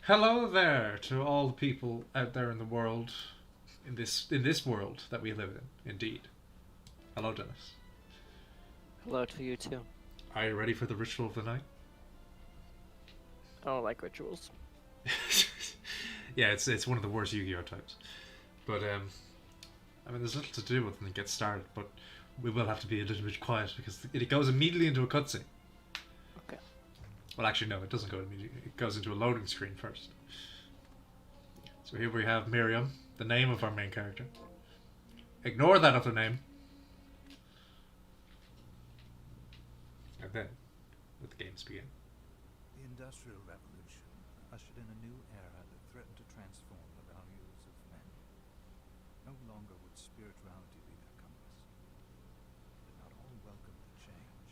Hello there to all the people out there in the world, in this world that we live in. Indeed. Hello, Dennis. Hello to you too. Are you ready for the ritual of the night? I don't like rituals. Yeah, it's one of the worst Yu-Gi-Oh types. But I mean, there's little to do when it gets started. But we will have to be a little bit quiet because it goes immediately into a cutscene. Okay. Well, actually, no, it doesn't go immediately. It goes into a loading screen first. So here we have Miriam, the name of our main character. Ignore that other name. And then, let the games begin. The Industrial Revolution ushered in a new era that threatened to transform the values of men. No longer would spirituality be their compass, but not all welcomed the change.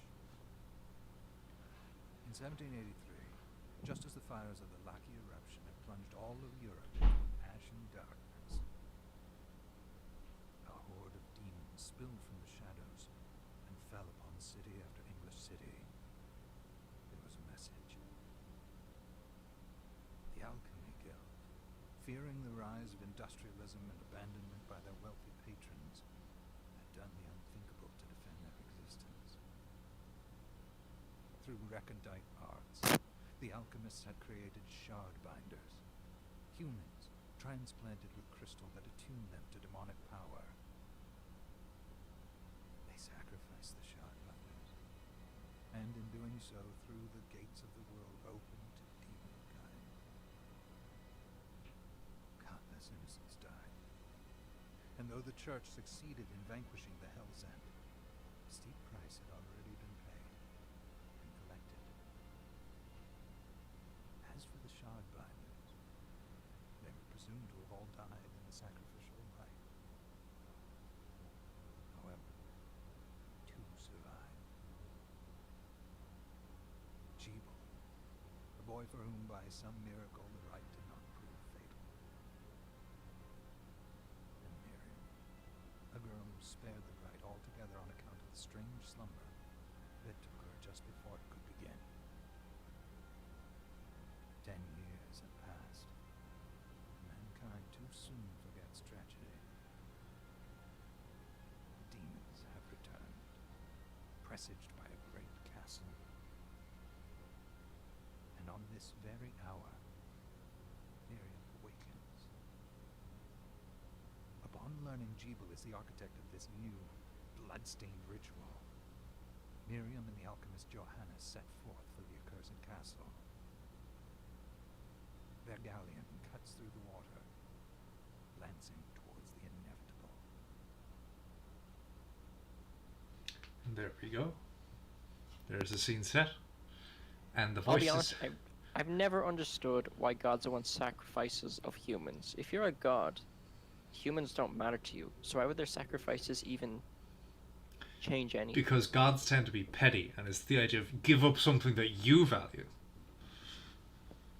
In 1783, just as the fires of the Laki eruption had plunged all of Europe into ashen darkness, a horde of demons spilled from the shadows and fell upon city after English city. There was a message. The Alchemy Guild, fearing the rise of industrialism and abandonment by their wealthy patrons, had done the unthinkable to defend their existence. Through recondite arts, the alchemists had created shard binders, humans transplanted with crystal that attuned them to demonic power. They sacrificed the shard binders, and in doing so threw the gates of the world open to demonkind. Countless innocents died, and though the church succeeded in vanquishing the Hell's End, a steep price had already been paid and collected. As for the shard binders, they were presumed to have all died in the sacrificial rite. However, two survived. Jeeble, a boy for whom by some miracle the rite did not prove fatal. And Miriam, a girl who spared the rite altogether on account of the strange slumber that took her just before it could begin. 10 years had passed. Mankind too soon forgets tragedy. Demons have returned, presaged by a great castle. And on this very hour, Miriam awakens. Upon learning Jeeble is the architect of this new, bloodstained ritual, Miriam and the alchemist Johannes set forth for the accursed castle. Their galleon cuts through the water, lancing towards the inevitable. And there we go. There's the scene set. And the I'll be voices. honest, I've never understood why gods want sacrifices of humans. If you're a god, humans don't matter to you. So why would their sacrifices even change anything? Because gods tend to be petty, and it's the idea of give up something that you value.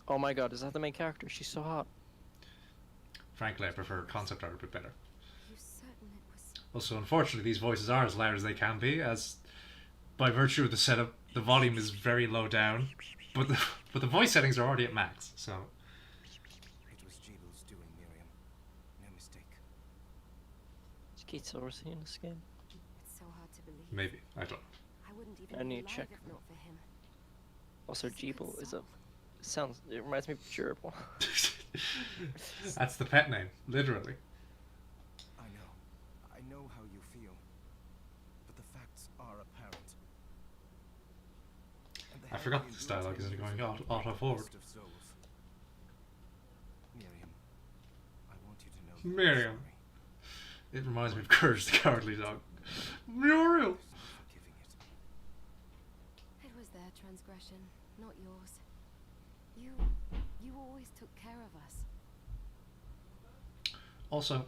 Oh my god, is that the main character? She's so hot. Frankly, I prefer concept art a bit better. You certain it was? Also, unfortunately, these voices are as loud as they can be, as by virtue of the setup, the volume is very low down, but the voice settings are already at max, so... It was Jeeble's doing, Miriam. No mistake. Is Keith Silverstein in this game? It's so hard to believe. Maybe. I don't know. I wouldn't even I be need to alive check. if not for him. Also, He's a good Jeeble is a... soul. It reminds me of Gerbil. That's the pet name, literally. I know how you feel. But the facts are apparent. And the I forgot Hell's this dialogue isn't going root auto forward. of souls. Miriam, I want you to know that I'm Miriam. sorry. It reminds me of Courage the Cowardly Dog. Muriel! Forgiving it. It was their transgression, not yours. You always took care of us. Also,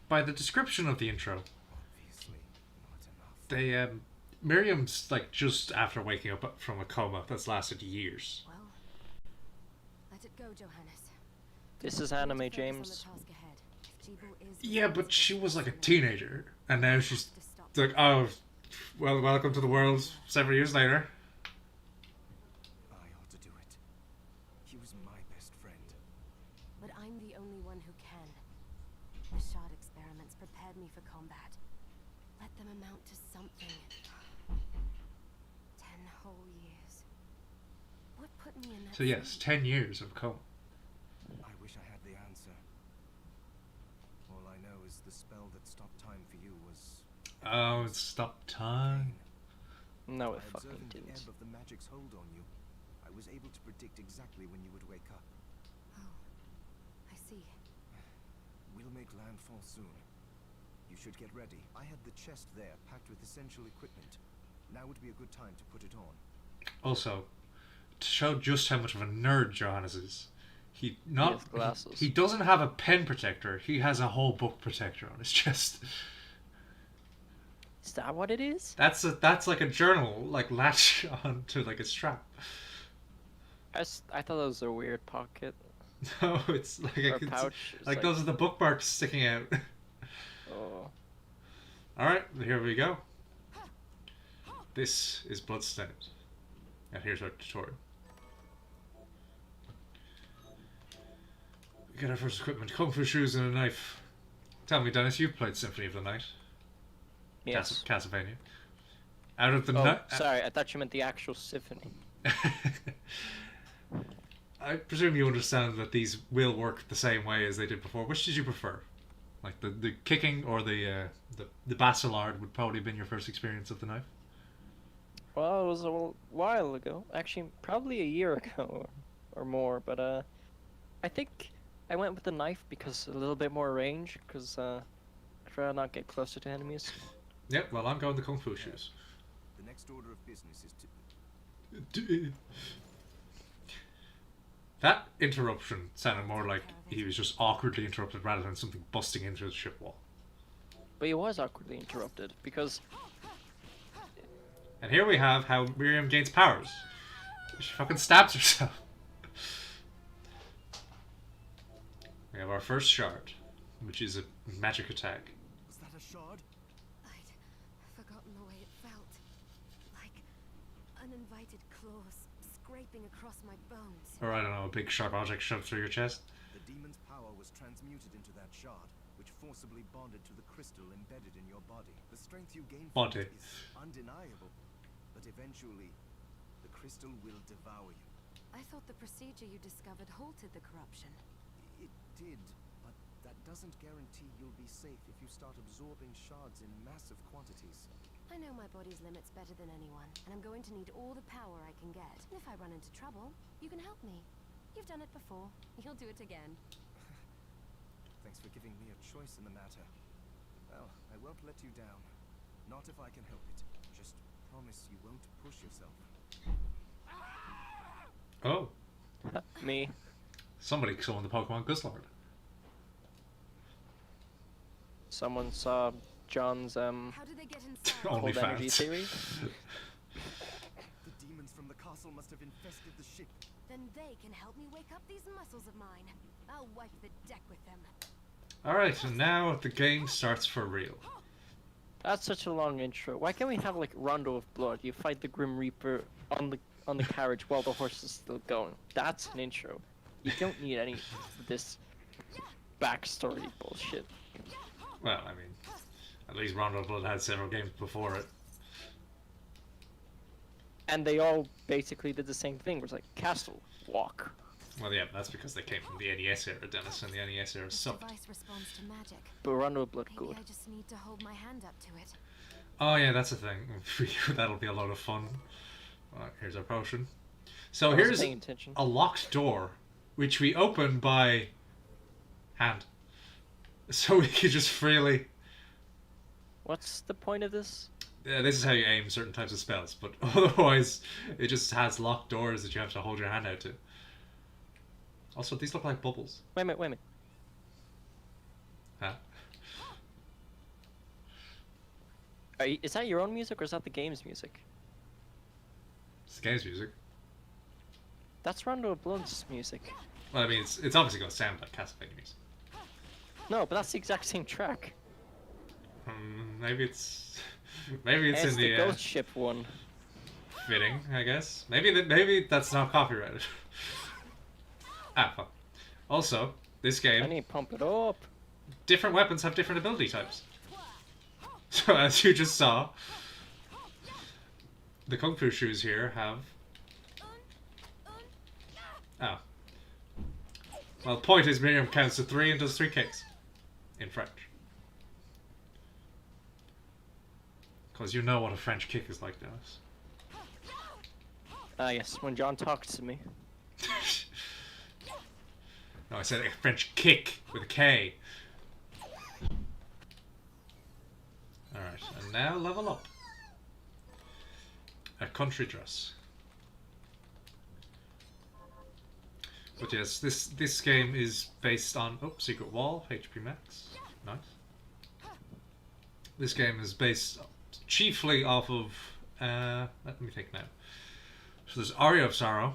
by the description of the intro, Obviously not enough. they, Miriam's, like, just after waking up from a coma that's lasted years. Well, let it go, Johannes. This is We need to anime, focus on James. the task ahead. If Jeeble is Yeah, but she was like a teenager, and we now have she's to stop like, oh, well, welcome to the world several years later. I ought to do it. He was my best friend. combat. Let them amount to something. 10 whole years. What put me in that So yes, state? 10 years of coma. I wish I had the answer. All I know is the spell that stopped time for you was... Oh, it stopped time. No, it By fucking observing the didn't. ebb of the magic's hold on you, I was able to predict exactly when you would wake up. Oh, I see. We'll make landfall soon. You should get ready. I had the chest there, packed with essential equipment. Now would be a good time to put it on. Also, to show just how much of a nerd Johannes is, he has glasses. he doesn't have a pen protector. He has a whole book protector on his chest. Is that what it is? That's like a journal, like latch onto like a strap. I thought that was a weird pocket No, it's like or a pouch. It's like those are the bookmarks sticking out. Oh. All right, here we go. This is Bloodstained, and here's our tutorial. We get our first equipment: kung fu shoes and a knife. Tell me, Dennis, you've played Symphony of the Night. Yes. Castlevania. Out of the Oh, sorry. I thought you meant the actual symphony. I presume you understand that these will work the same way as they did before. Which did you prefer? Like the kicking or the bastillard would probably have been your first experience of the knife? Well, it was a while ago. Actually, probably a year ago or more. But I think I went with the knife because a little bit more range. Because I'd rather not get closer to enemies. Yep, well, I'm going the kung fu shoes. The next order of business is to... That interruption sounded more like he was just awkwardly interrupted rather than something busting into the ship wall. But he was awkwardly interrupted because And here we have how Miriam gains powers. She fucking stabs herself. We have our first shard, which is a magic attack. Was that a shard? I'd forgotten the way it felt. Like uninvited claws scraping across my bones. Or I don't know, a big sharp object shoved through your chest. The demon's power was transmuted into that shard, which forcibly bonded to the crystal embedded in your body. The strength you gain from Body. it is undeniable, but eventually, the crystal will devour you. I thought the procedure you discovered halted the corruption. It did, but that doesn't guarantee you'll be safe if you start absorbing shards in massive quantities. I know my body's limits better than anyone, and I'm going to need all the power I can get. And if I run into trouble, you can help me. You've done it before. You'll do it again. Thanks for giving me a choice in the matter. Well, I won't let you down. Not if I can help it. Just promise you won't push yourself. Oh, me. somebody summoned the Pokemon Guzzlord. Someone saw John's How do they get inside? Only cold energy fans. theory. The demons from the castle must have infested the ship. Then they can help me wake up these muscles of mine. I'll wipe the deck with them. Alright, and now the game starts for real. That's such a long intro. Why can't we have like Rondo of Blood? You fight the Grim Reaper on the carriage while the horse is still going. That's an intro. You don't need any of this backstory bullshit. Well, I mean, at least Rondo of Blood had several games before it. And they all basically did the same thing. It was like castle walk. Well, yeah, that's because they came from the NES era, Dennis, and the NES era This sucked. device responds to magic. But Rondo of Blood Maybe good. I just need to hold my hand up to it. Oh yeah, that's a thing. That'll be a lot of fun. Alright, here's our potion. So I wasn't here's paying attention. a locked door, which we open by hand. So we can just freely... What's the point of this? this is how you aim certain types of spells, but otherwise it just has locked doors that you have to hold your hand out to. Also, these look like bubbles. Wait a minute. Huh? Is that your own music or is that the game's music? It's the game's music. That's Rondo of Blood's music. Well, I mean, it's obviously going to sound like Castlevania music. No, but that's the exact same track. Maybe it's in It's the Ghost Ship one. fitting, I guess. Maybe that's not copyrighted. Fuck. Also, this I game, need to pump it up. different weapons have different ability types. So as you just saw, the Kung Fu shoes here have... Oh. Well, the point is Miriam counts to 3 and does 3 kicks. In French. Because you know what a French kick is like, Dennis. Yes, when John talks to me. No, I said a French kick with a K. Alright, and now level up. A country dress. But yes, this game is based on... Oh, Secret Wall, HP Max. Nice. This game is based chiefly off of... let me think now. So there's Aria of Sorrow,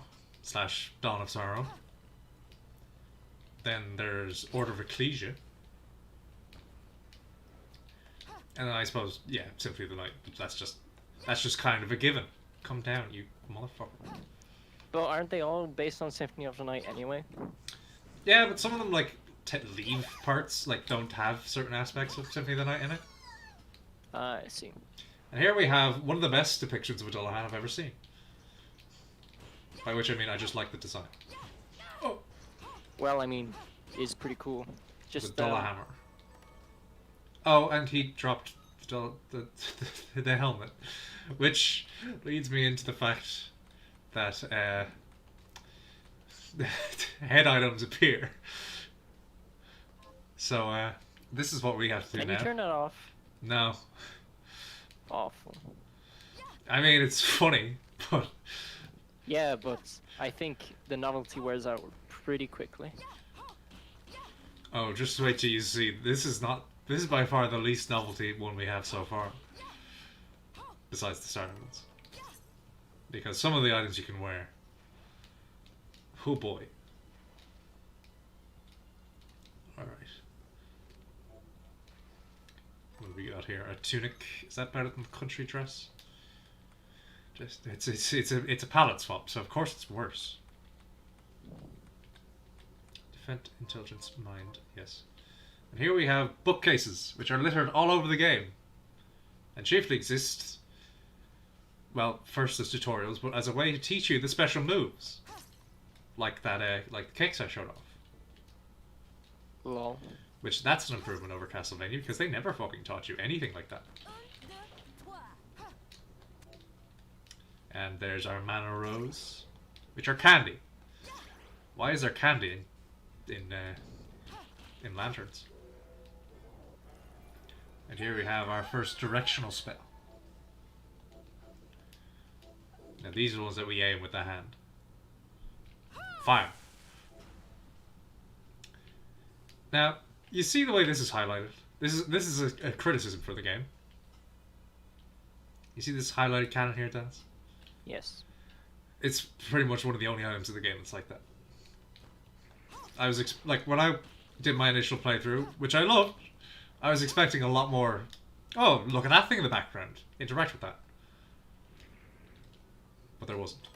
/ Dawn of Sorrow. Then there's Order of Ecclesia. And then I suppose, yeah, Symphony of the Night. That's just kind of a given. Come down, you motherfucker. Well, aren't they all based on Symphony of the Night anyway? Yeah, but some of them, like, leave parts, like, don't have certain aspects of Symphony of the Night in it. I see. And here we have one of the best depictions of a Dullahan I've ever seen. By which I mean I just like the design. Oh! Well, I mean, it's pretty cool. Just the Dullahammer. Oh, and he dropped the helmet. Which leads me into the fact that head items appear. So this is what we have to do now. Can you turn it off? No. Awful. I mean, it's funny, but... Yeah, but I think the novelty wears out pretty quickly. Oh, just wait till you see. This is by far the least novelty one we have so far. Besides the starter ones. Because some of the items you can wear. Oh boy. Alright. What do we got here? A tunic. Is that better than the country dress? Just it's a palette swap, so of course it's worse. Defend, intelligence, mind, yes. And here we have bookcases, which are littered all over the game. And chiefly exist, well, first as tutorials, but as a way to teach you the special moves. Like that, like the kicks I showed off. Lol. Which, that's an improvement over Castlevania, because they never fucking taught you anything like that. And there's our Mana Rose, which are candy. Why is there candy in lanterns? And here we have our first directional spell. Now these are the ones that we aim with the hand. Fire. Now, you see the way this is highlighted. This is a criticism for the game. You see this highlighted cannon here, Dennis? Yes. It's pretty much one of the only items in the game that's like that. I was like, when I did my initial playthrough, which I loved, I was expecting a lot more. Oh, look at that thing in the background. Interact with that. But there wasn't.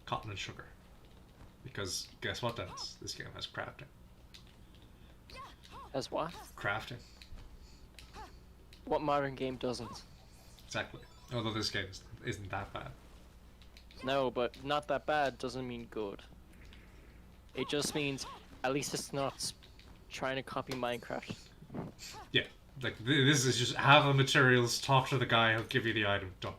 Cotton and sugar. Because guess what, Dennis? This game has crafting. As what? Crafting. What modern game doesn't? Exactly. Although this game isn't that bad. No, but not that bad doesn't mean good. It just means at least it's not trying to copy Minecraft. Yeah. Like, this is just have the materials, talk to the guy, he'll give you the item, done.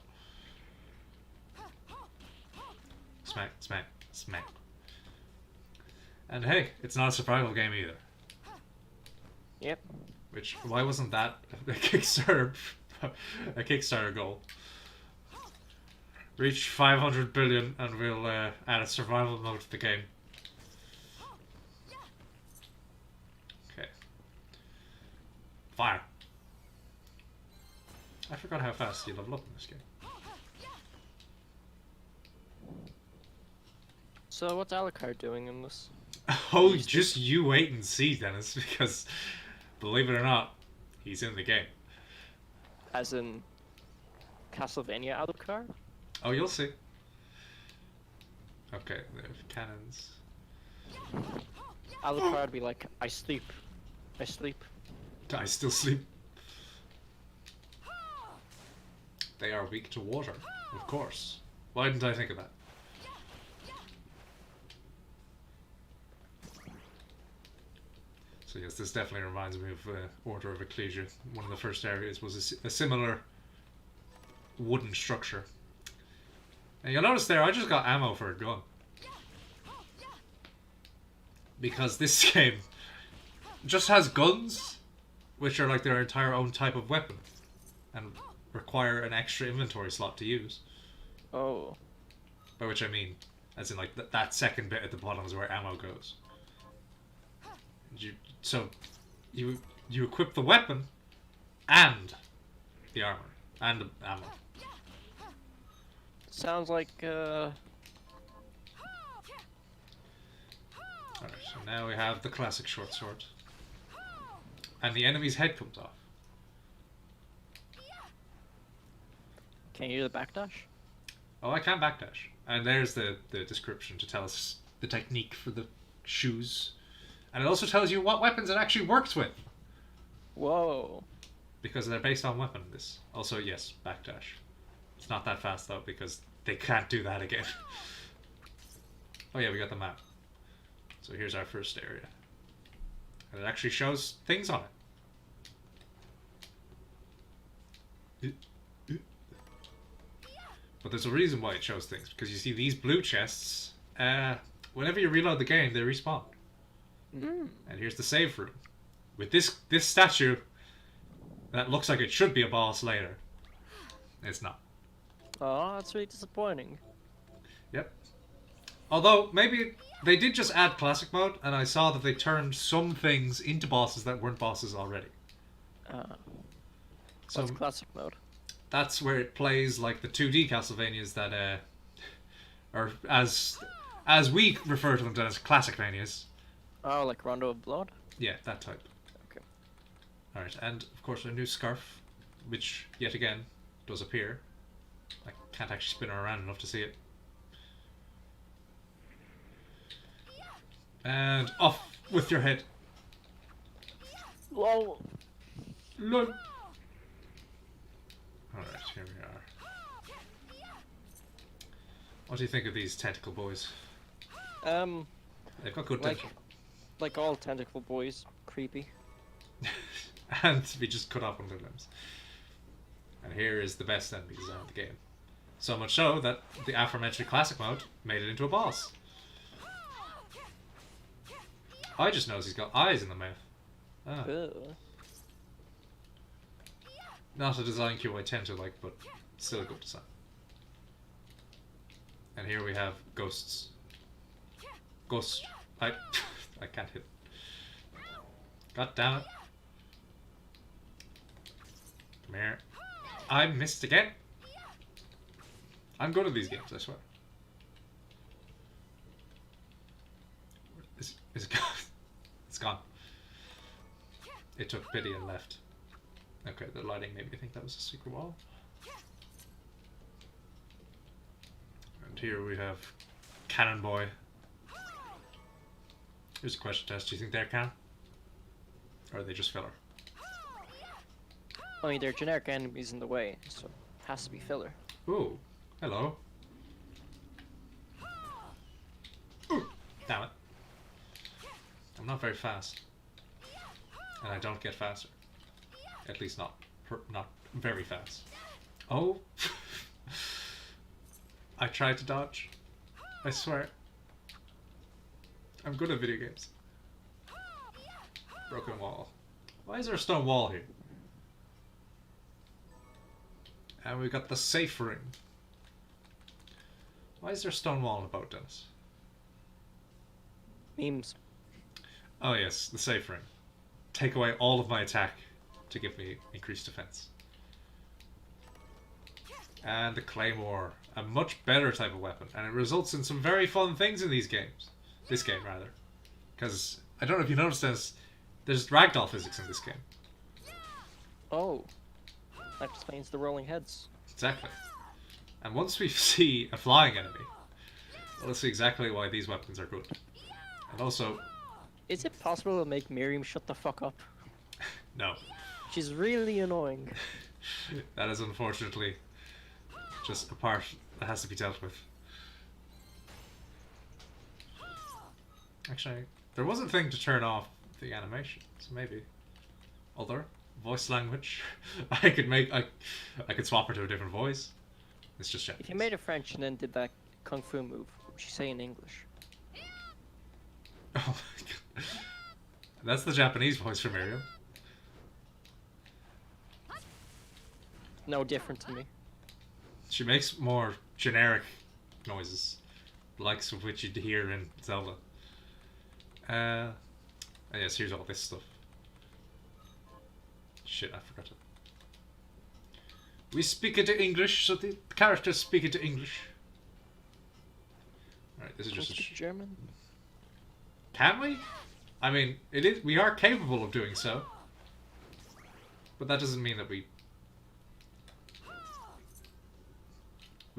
Smack, smack, smack. And hey, it's not a survival game either. Yep. Which, why wasn't that a Kickstarter goal? Reach 500 billion and we'll add a survival mode to the game. Okay. Fire. I forgot how fast you level up in this game. So what's Alucard doing in this? Oh, just you wait and see, Dennis, because believe it or not, he's in the game. As in Castlevania Alucard? Oh, you'll see. Okay, there's cannons. Alucard would be like, I sleep. I sleep. I still sleep. they are weak to water. Of course. Why didn't I think of that? So yes, this definitely reminds me of Order of Ecclesia. One of the first areas was a similar wooden structure. And you'll notice there, I just got ammo for a gun. Because this game just has guns, which are like their entire own type of weapon. And require an extra inventory slot to use. Oh. By which I mean, as in like that second bit at the bottom is where ammo goes. So you equip the weapon and the armor and the ammo. Sounds like Alright, so now we have the classic short sword. And the enemy's head comes off. can you do the backdash? Oh, I can backdash. And there's the description to tell us the technique for the shoes. And it also tells you what weapons it actually works with. Whoa. Because they're based on weapon. This also, yes, backdash. It's not that fast though, because they can't do that again. Oh yeah, we got the map. So here's our first area. And it actually shows things on it. But there's a reason why it shows things. Because you see these blue chests, whenever you reload the game, they respawn. Mm. And here's the save room. With this statue that looks like it should be a boss later. It's not. Oh, that's really disappointing. Yep. Although, maybe they did just add classic mode, and I saw that they turned some things into bosses that weren't bosses already. So What's classic mode? that's where it plays like the 2D Castlevanias that, or as we refer to them as classicvanias. Oh, like Rondo of Blood? Yeah, that type. Okay. Alright, and of course a new scarf, which yet again does appear. I can't actually spin her around enough to see it. And off with your head. Whoa. Lol. Alright, here we are. What do you think of these tentacle boys? They've got good tentacles. Like all tentacle boys, creepy. And we just cut off one of their limbs. And here is the best enemy design of the game. So much so that the aforementioned classic mode made it into a boss. I just noticed he's got eyes in the mouth. Ah. Ugh. Not a design cue I tend to like, but still a good design. And here we have ghosts. Ghost. I can't hit. God damn it. Come here. I missed again. I'm good at these games, I swear. Is it gone? It's gone. It took pity and left. Okay, the lighting made me think that was a secret wall. And here we have Cannon Boy. Here's a question test. Do you think they're canon? Or are they just filler? I mean, they're generic enemies in the way, so it has to be filler. Ooh, hello. Ooh, damn it. I'm not very fast. And I don't get faster. At least not very fast. Oh. I tried to dodge. I swear. I'm good at video games. Broken wall. Why is there a stone wall here? And we got the safe ring. Why is there a stone wall in a boat, Dennis? Memes. Oh yes, the safe ring. Take away all of my attack to give me increased defense. And the claymore. A much better type of weapon. And it results in some very fun things in these games. This game, rather. Because, I don't know if you noticed this, there's ragdoll physics in this game. Oh. That explains the rolling heads. Exactly. And once we see a flying enemy, we'll see exactly why these weapons are good. And also... Is it possible to make Miriam shut the fuck up? No. She's really annoying. That is unfortunately just a part that has to be dealt with. Actually, there was a thing to turn off the animation, so maybe other voice language. I could swap her to a different voice. It's just Japanese. If you made a French and then did that kung fu move, what would you say in English? Oh my god. That's the Japanese voice for Miriam. No different to me. She makes more generic noises, the likes of which you'd hear in Zelda. And yes, here's all this stuff. Shit, I forgot it. We speak it to English, so the characters speak it to English. Alright, this is just Speak German? Can we? I mean, it is. We are capable of doing so, but that doesn't mean that we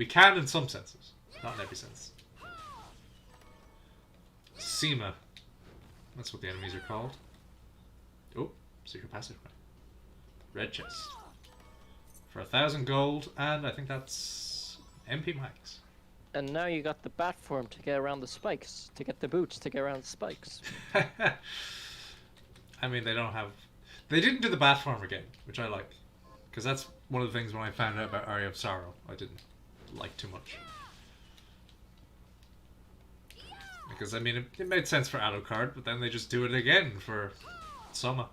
can in some senses, not in every sense. Sema. That's what the enemies are called. Oh, secret passageway. Red chest. For 1,000 gold, and I think that's MP max. And now you got the platform to get around the spikes, to get the boots to get around the spikes. I mean, they didn't do the platform again, which I like. Because that's one of the things when I found out about Aria of Sorrow, I didn't like too much. Because, I mean, it made sense for Alucard, but then they just do it again for Soma.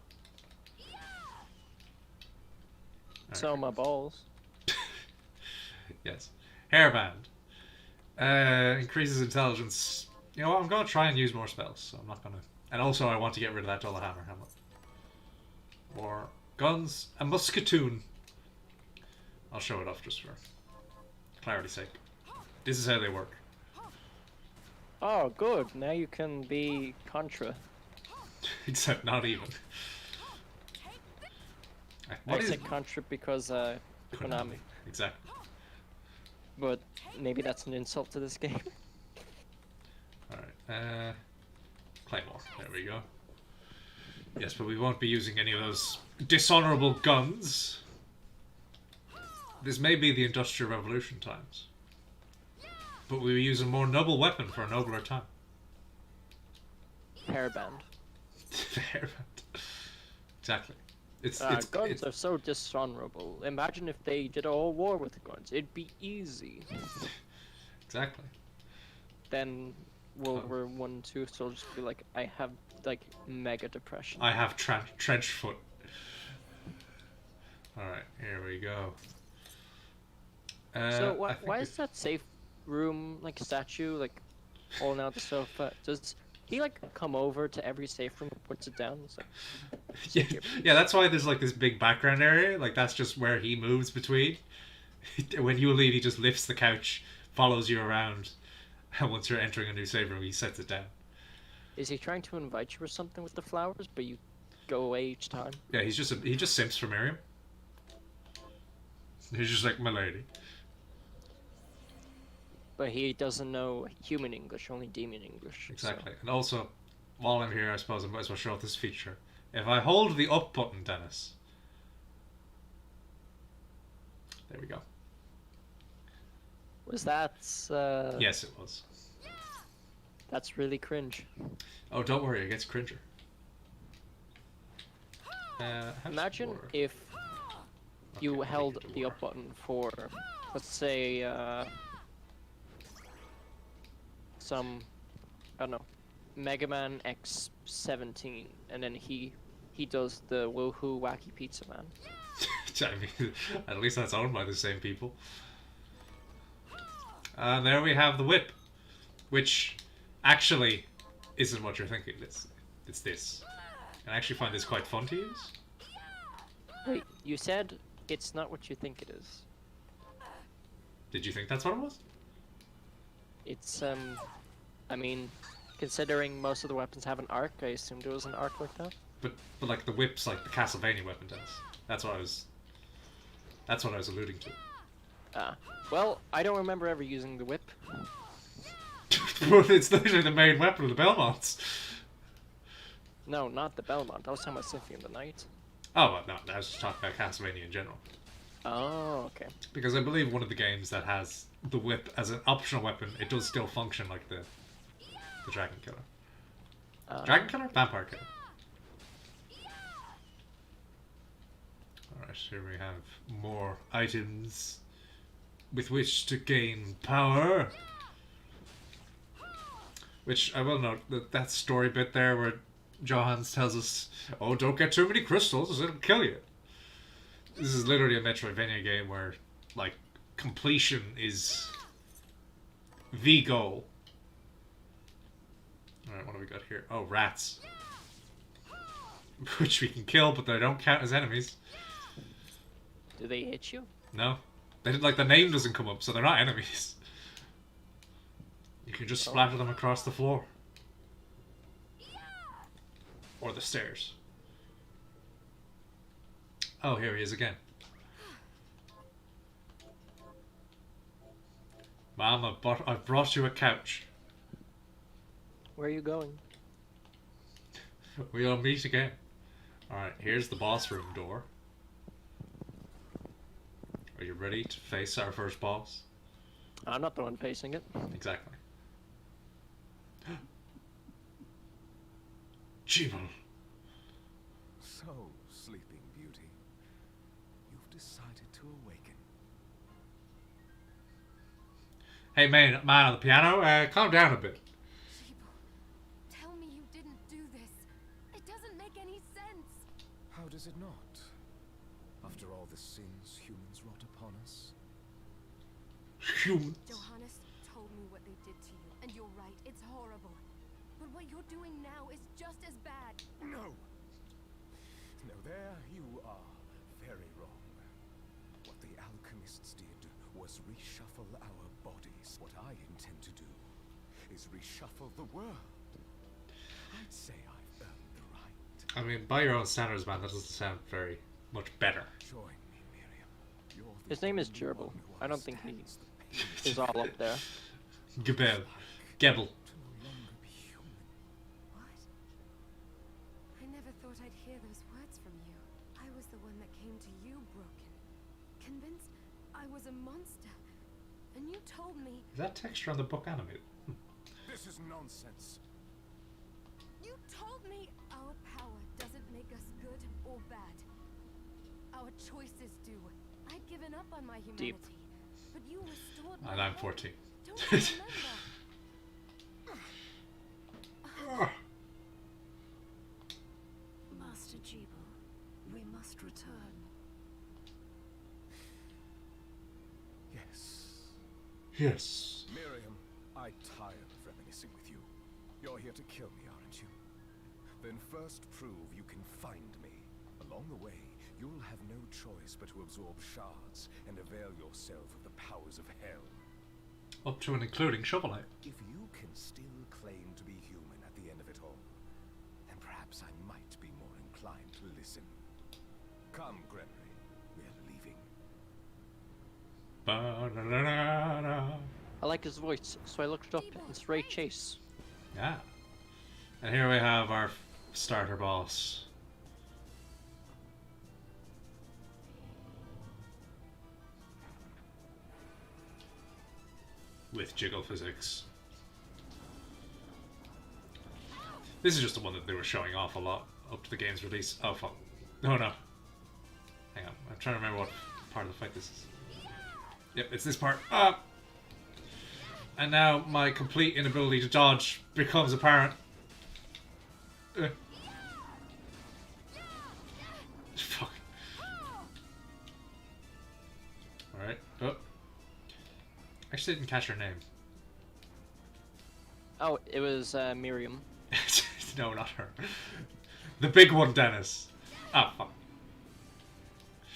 So my balls. Yes. Hairband. Increases intelligence. You know what, I'm going to try and use more spells, so I'm not going to... And also I want to get rid of that Dull Hammer helmet. More guns. A musketoon. I'll show it off just for clarity's sake. This is how they work. Oh, good. Now you can be Contra. Except not even. I said Contra because Konami. Exactly. But maybe that's an insult to this game. Alright, Claymore. There we go. Yes, but we won't be using any of those dishonorable guns. This may be the Industrial Revolution times. But we will use a more noble weapon for a nobler time. Hairband. The hairband. Exactly. Guns are so dishonorable. Imagine if they did a whole war with the guns. It'd be easy. Exactly. Then World War One, Two, so I'll just be like, I have like mega depression. I have trench foot. Alright, here we go. So why is that safe room like statue like holding out the sofa? Does he like come over to every safe room and puts it down? It's like, yeah, that's why there's like this big background area. Like that's just where he moves between. When you leave, he just lifts the couch, follows you around, and once you're entering a new safe room, he sets it down. Is he trying to invite you or something with the flowers, but you go away each time? Yeah, he just simps for Miriam. He's just like, my lady. But he doesn't know human English, only demon English. Exactly. So. And also, while I'm here, I suppose I might as well show off this feature. If I hold the up button, Dennis. There we go. Was that... Yes, it was. That's really cringe. Oh, don't worry, it gets cringer. Imagine if you held the up button for, let's say, some, I don't know, Mega Man X17, and then he does the woohoo wacky pizza man. I mean, at least that's owned by the same people. And there we have the whip, which actually isn't what you're thinking. It's this. I actually find this quite fun to use. Wait, you said it's not what you think it is. Did you think that's what it was? It's, I mean, considering most of the weapons have an arc, I assumed it was an arc like that. But like the whip's like the Castlevania weapon does. That's what I was alluding to. Ah, well, I don't remember ever using the whip. Well, it's literally the main weapon of the Belmonts. No, not the Belmont. I was talking about Symphony of the Night. Oh, well, no, I was just talking about Castlevania in general. Oh, okay. Because I believe one of the games that has the whip as an optional weapon, it does still function like the dragon killer. Dragon killer? Vampire killer. Alright, here we have more items with which to gain power. Which I will note that story bit there where Johans tells us, oh, don't get too many crystals, it'll kill you. This is literally a Metroidvania game where, like, completion is the goal. Alright, what do we got here? Oh, rats. Which we can kill, but they don't count as enemies. Do they hit you? No. They, like, the name doesn't come up, so they're not enemies. You can just splatter them across the floor. Or the stairs. Oh, here he is again. Mom, I've brought you a couch. Where are you going? We'll meet again. Alright, here's the boss room door. Are you ready to face our first boss? I'm not the one facing it. Exactly. Jibble. So, Sleeping Beauty, you've decided to awaken. Hey, man on the piano, calm down a bit. Sheeple, tell me you didn't do this. It doesn't make any sense. How does it not? After all the sins humans wrought upon us? Human. Johannes told me what they did to you, and you're right, it's horrible. But what you're doing now is just as bad. No! No, there you are very wrong. What the alchemists did was reshuffle our bodies. What I intend to do is reshuffle the world. I'd say I've earned the right. I mean, by your own standards, man, that doesn't sound very much better. Join me, Miriam. You're the His name is only Gerbil. one who I don't think he understands the pain is all up there. Gebel. Gebel. to no longer be human. What? I never thought I'd hear those words from you. I was the one that came to you broken. Convinced I was a monster. And you told me... Is that texture on the book animated? This is nonsense. You told me our power doesn't make us good or bad. Our choices do. I'd given up on my humanity. Deep. But you restored my And I'm hope. 14. Don't you remember? Master Jebel, we must return. Yes. Yes. Miriam, I tire of reminiscing with you. You're here to kill me, aren't you? Then first prove you can find me. Along the way, you'll have no choice but to absorb shards and avail yourself of the powers of hell. Up to and including Shovel Knight. If you can still claim to be human at the end of it all, then perhaps I might be more inclined to listen. Come, Gregory, we're leaving. Ba-da-da-da-da. I like his voice, so I looked up. It's Ray Chase. Yeah. And here we have our starter boss. With jiggle physics. This is just the one that they were showing off a lot up to the game's release. Oh fuck. No, no. Hang on. I'm trying to remember what part of the fight this is. Yep, it's this part. Ah! And now my complete inability to dodge becomes apparent. Fuck. Alright. Oh. Actually didn't catch her name. Oh, it was Miriam. No, not her. The big one, Dennis. Ah, fuck.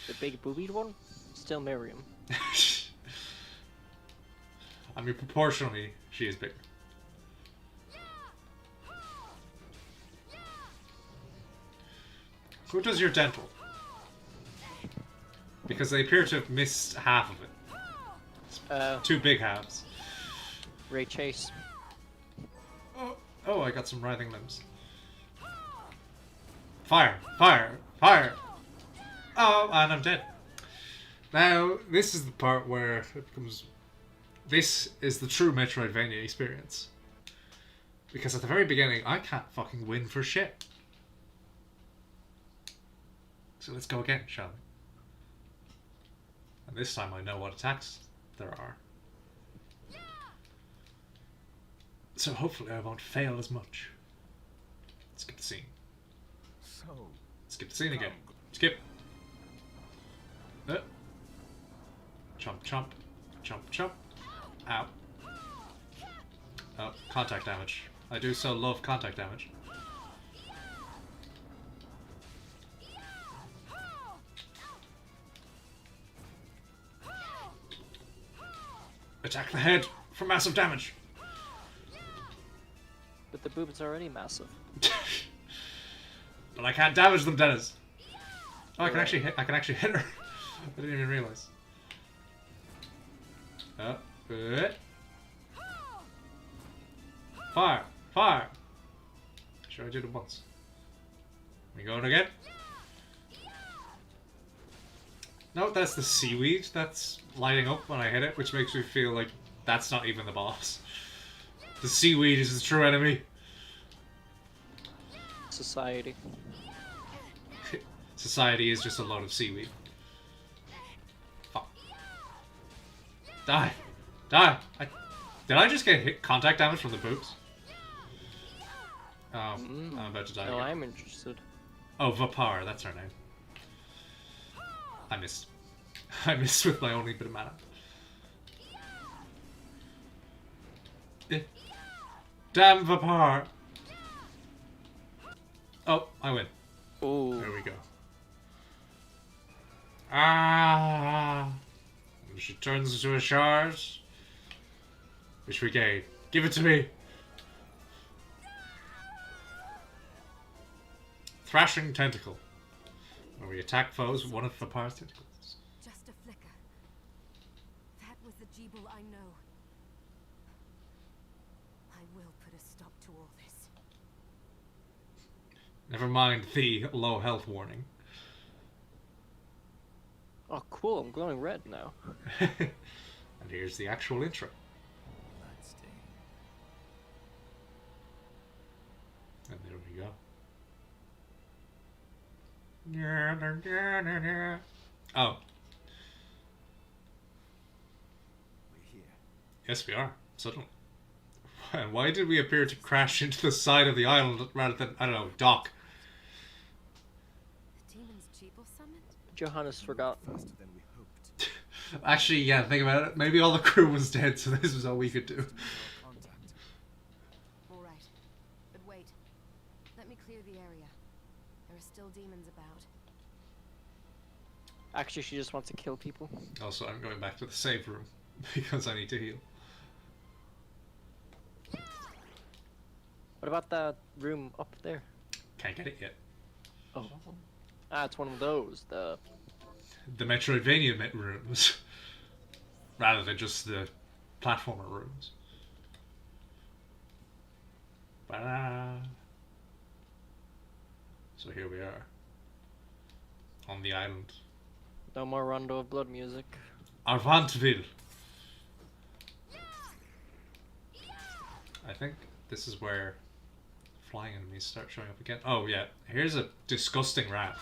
The big boobied one? Still Miriam. I mean, proportionally, she is bigger. Who does your dental? Because they appear to have missed half of it. Two big halves. Ray Chase. Oh, I got some writhing limbs. Fire! Fire! Fire! Oh, and I'm dead. Now, this is the part where it becomes... This is the true Metroidvania experience. Because at the very beginning, I can't fucking win for shit. So let's go again, shall we? And this time I know what attacks there are. So hopefully I won't fail as much. Skip the scene. So, Skip the scene again. Skip. Chomp, chomp. Chomp, chomp. Ow. Oh, contact damage. I do so love contact damage. Attack the head for massive damage. But the boobs are already massive. But I can't damage them, Dennis. Oh, I can actually hit. I can actually hit her. I didn't even realize. Fire! Fire! Sure, I did it once. We going again? No, that's the seaweed that's lighting up when I hit it, which makes me feel like that's not even the boss. The seaweed is the true enemy. Society. Society is just a lot of seaweed. Fuck. Die! Die! Did I just get hit contact damage from the boobs? Oh, I'm about to die No, again. I'm interested. Oh, Vapar, that's her name. I missed. I missed with my only bit of mana. Damn Vapar! Oh, I win. Oh. There we go. Ah! And she turns into a shard. Which we gain. Give it to me! Thrashing Tentacle. Where we attack foes with one of Vapar's tentacles. Just a flicker. That was the Jeeble I know. I will put a stop to all this. Never mind the low health warning. Oh, cool. I'm glowing red now. And here's the actual intro. Bloodstained. And there we go. Oh, We're here. yes we are. Suddenly. And why did we appear to crash into the side of the island rather than, I don't know, dock? The demon's Jeeble summoned? Johannes forgot. Faster than we hoped. Actually, yeah, think about it. Maybe all the crew was dead, so this was all we could do. Contact. All right. But wait. Let me clear the area. There are still demons about. Actually, she just wants to kill people. Also, I'm going back to the save room because I need to heal. What about that room up there? Can't get it yet. Oh. Ah, it's one of those. The Metroidvania rooms. Rather than just the platformer rooms. Ba-da. So here we are. On the island. no more Rondo of Blood music. Arvantville. I think this is where flying enemies start showing up again. Oh yeah, here's a disgusting rat.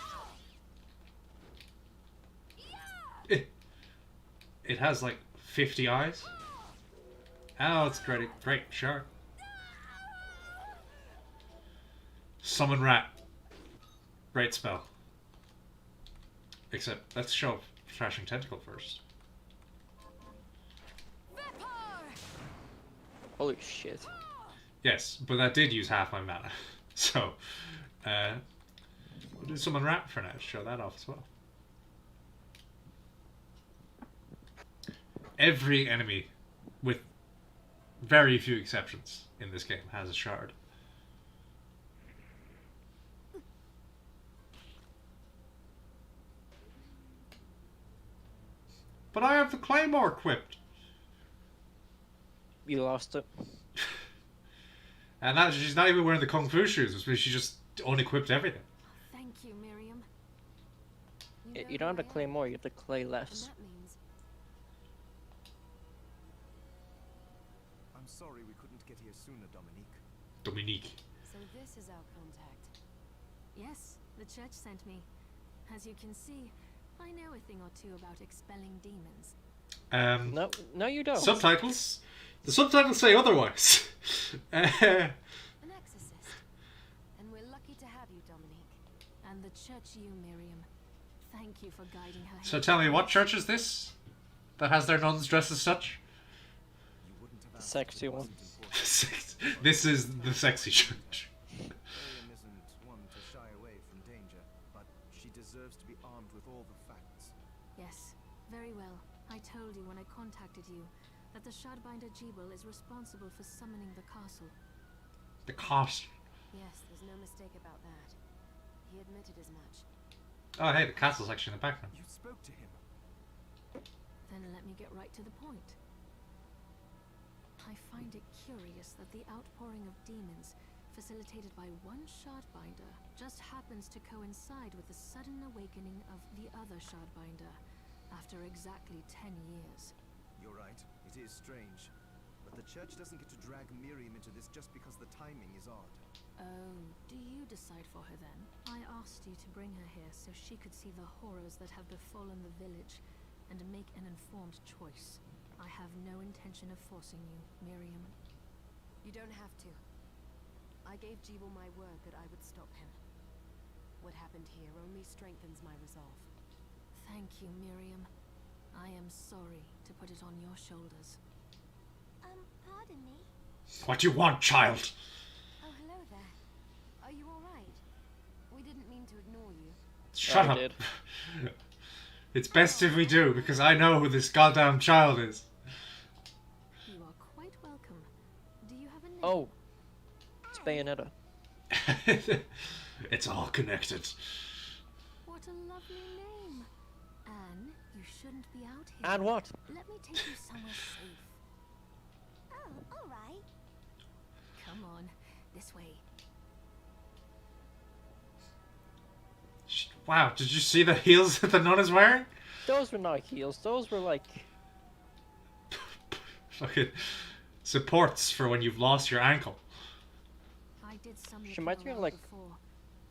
It has like 50 eyes. Oh, it's great, sure. Summon rat. Great spell. Except, let's show Thrashing Tentacle first. Holy shit. Yes, but that did use half my mana. So, we'll do Summon Rat for now to show that off as well. Every enemy, with very few exceptions in this game, has a shard. But I have the claymore equipped. You lost it. And that she's not even wearing the kung fu shoes, which means she just unequipped everything. Thank you, Miriam. You You don't have to clay more, you have to clay And less. that means I'm sorry we couldn't get here sooner, Dominique. Dominique. so. This is our contact. Yes, the church sent me. As you can see, I know a thing or two about expelling demons. No, you don't. Subtitles. The subtitles say otherwise. An exorcist. And we're lucky to have you, Dominique. And the church you, Miriam. Thank you for guiding her. So tell me, what church is this that has their nuns dressed as such? You wouldn't have The asked sexy if it one. wasn't important. This is the sexy church. Miriam isn't one to shy away from danger, but she deserves to be armed with all the facts. Yes, very well. I told you when I contacted you that the Shardbinder Jeeble is responsible for summoning the castle. The cost. Yes, there's no mistake about that. He admitted as much. Oh, hey, the castle's actually in the background. You spoke to him. Then let me get right to the point. I find it curious that the outpouring of demons, facilitated by one Shardbinder, just happens to coincide with the sudden awakening of the other Shardbinder, after exactly 10 years. You're right, it is strange. But the church doesn't get to drag Miriam into this just because the timing is odd. Oh, do you decide for her then? I asked you to bring her here so she could see the horrors that have befallen the village and make an informed choice. I have no intention of forcing you, Miriam. You don't have to. I gave Jeeble my word that I would stop him. What happened here only strengthens my resolve. Thank you, Miriam. I am sorry to put it on your shoulders. Pardon me? What do you want, child? Oh, hello there. Are you alright? We didn't mean to ignore you. Shut I up. did. It's best if we do, because I know who this goddamn child is. You are quite welcome. Do you have a name? Oh, it's Bayonetta. It's all connected. What a lovely name. Anne, you shouldn't be out here. And what? Let me take you somewhere safe. Oh, alright. Come on, this way. Wow, did you see the heels that the nun is wearing? Those were not heels. Those were like Fucking supports for when you've lost your ankle. I did some She looking reminds me of, around like, before.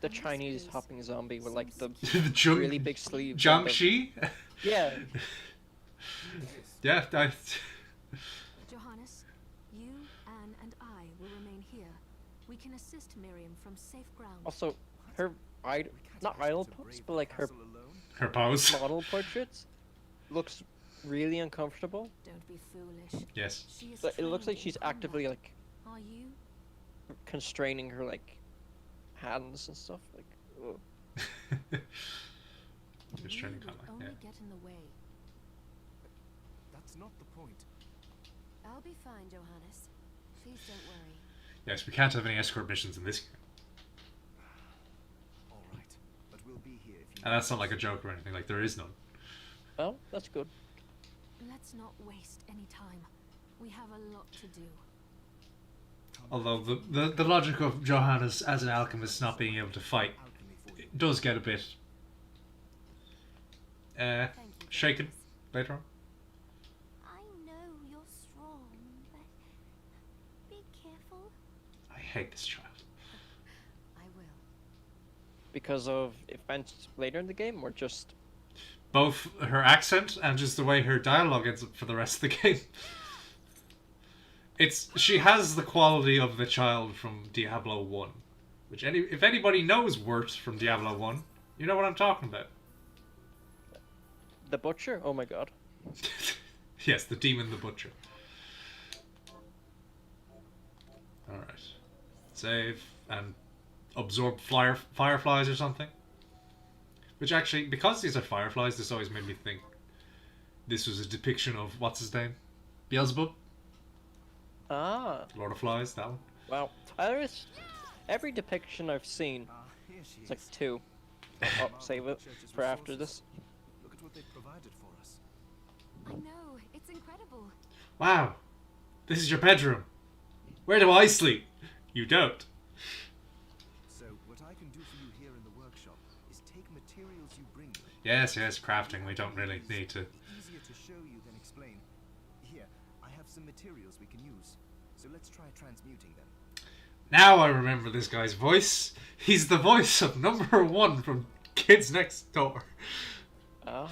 the And this Chinese place hopping zombie with like the The junk, really big sleeves. and the- Jiangxi? Yeah. Yeah, Johannes, you, Anne, and I will remain here. We can assist Miriam from safe ground. Also, her not idol pose, but like her her pose. model portraits looks really uncomfortable. Don't be foolish. Yes. She is But it looks trained like she's in combat. actively like Are you? constraining her like hands and stuff. Like, ugh. Just trying to You kind will of, only yeah. get in the way. That's not the point. I'll be fine, Johannes. Please don't worry. Yes, we can't have any escort missions in this game. All right, but we'll be here if you. And that's not like a joke or anything, like there is none. Well, that's good. Let's not waste any time. We have a lot to do. Although the logic of Johannes as an alchemist not being able to fight Alchemy for you. it does get a bit Thank you, shaken Johannes. later on. I know you're strong, but be careful. I hate this child. I will. Because of events later in the game, or just Both her accent and just the way her dialogue ends up for the rest of the game. She has the quality of the child from Diablo 1. Which if anybody knows Wirt from Diablo 1, you know what I'm talking about. the butcher. Oh my god. Yes, the demon the butcher. Alright. Save and absorb fireflies or something. Which actually, because these are fireflies, this always made me think this was a depiction of, what's his name? Beelzebub? Ah, Lord of Flies, that one. wow. Every depiction I've seen, Here she it's like is. 2. I'll save it Church's for after resources. this. Look at what they provided for us. I know. It's incredible. Wow. This is your bedroom. Where do I sleep? You don't. So what I can do for you here in the workshop is take materials you bring me Yes, crafting. We don't really need to. Easier to show you than explain. Here, I have some materials we can use. So let's try transmuting them. Now I remember this guy's voice. He's the voice of number 1 from Kids Next Door. Ah.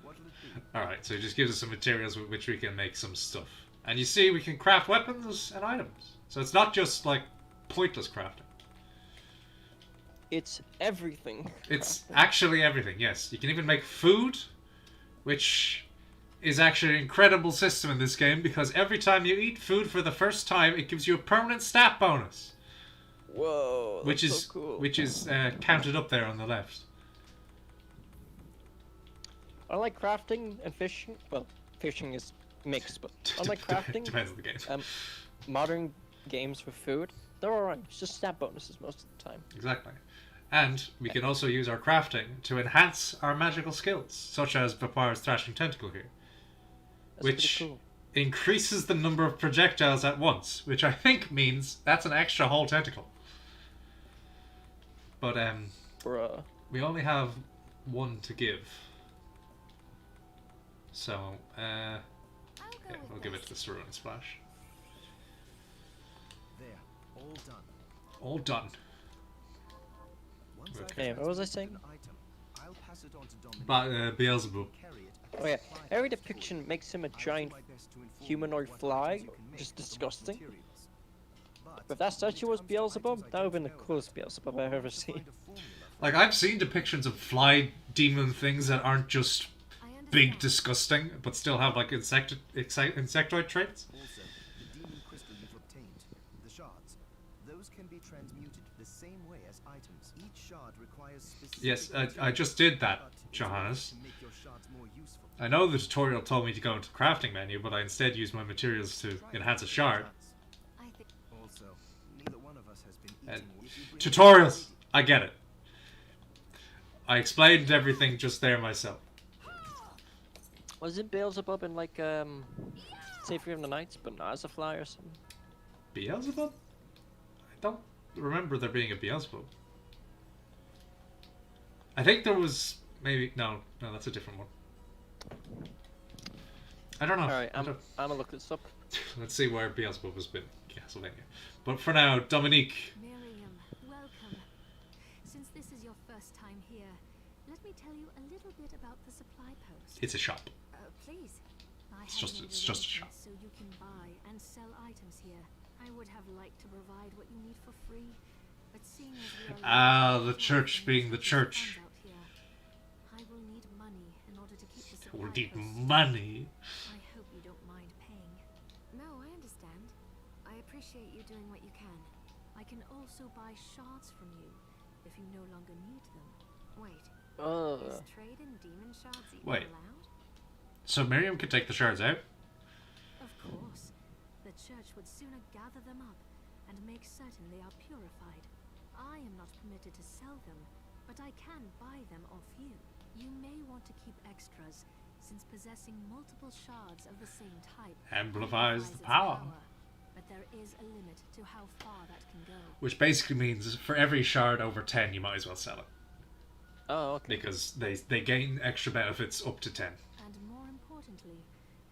What'll it be? Alright, so he just gives us some materials with which we can make some stuff. And you see, we can craft weapons and items. So it's not just like pointless crafting. It's everything. It's actually everything, yes. You can even make food, which is actually an incredible system in this game because every time you eat food for the first time, it gives you a permanent stat bonus. Whoa, that's Which is so cool. counted up there on the left. I like crafting and fishing. Well, fishing is mixed, but I like crafting. Depends on the game. Modern games for food, they're alright. It's just stat bonuses most of the time. Exactly. And we can also use our crafting to enhance our magical skills, such as Vapar's Thrashing Tentacle here. That's Which pretty cool. increases the number of projectiles at once, which I think means that's an extra whole tentacle. But Bruh. we only have one to give. So, I'll go yeah, with we'll give it this. to the Saruman Splash. There, all done. All done. Once Okay. I've What was I transmuted saying? an item, I'll pass it on to Dominic. But Beelzebub. Carry it Oh yeah, supply every post. depiction makes him a I'll do giant my best to inform you humanoid what fly, items you can make just with the right disgusting. materials. But If that statue was when it comes to items Beelzebub, I that would have been the don't know coolest about, Beelzebub I'll I've ever have to seen. find a formula for Like, it. I've seen depictions of fly demon things that aren't just I understand. big, disgusting, but still have like insectoid traits. Also, the demon crystal you've obtained, the shards, those can be transmuted the same way as items. Each shard requires specific Yes, I materials, just did that, but it's Johannes. to make your shards more useful. I know the tutorial told me to go into the crafting menu, but I instead used my materials to Try enhance a it with shard. chance. I think Also, neither one of us has been And eating. If you bring tutorials! I get it. I explained everything just there myself. Wasn't Beelzebub in like Safety of the Nights, but not as a fly or something? Beelzebub? I don't remember there being a Beelzebub. I think there was maybe no, that's a different one. I don't know. Alright, I I'm don't- gonna look this up. Let's see where Beelzebub has been. Castlevania. But for now, Dominique. Miriam, welcome. Since this is your first time here, let me tell you a little bit about the supply post. It's a shop. Please. I It's have just- made it's just a shop. arrangements so you can buy and sell items here. I would have liked to provide what you need for free, but seeing as we are Ah, limited the to church things being the such as church. funds out here, I will need money in order to keep the supply We'll need post. money. I hope you don't mind paying. no, I understand. I appreciate you doing what you can. I can also buy shards from you if you no longer need them. Wait, Ugh. is trade in demon shards even Wait. allowed? So Miriam could take the shards out. Of course, the church would sooner gather them up and make certain they are purified. I am not permitted to sell them, but I can buy them off you. You may want to keep extras, since possessing multiple shards of the same type Amplifies the its power. But there is a limit to how far that can go. Which basically means for every shard over 10, you might as well sell it. Oh, okay. Because they gain extra benefits up to 10. And more importantly,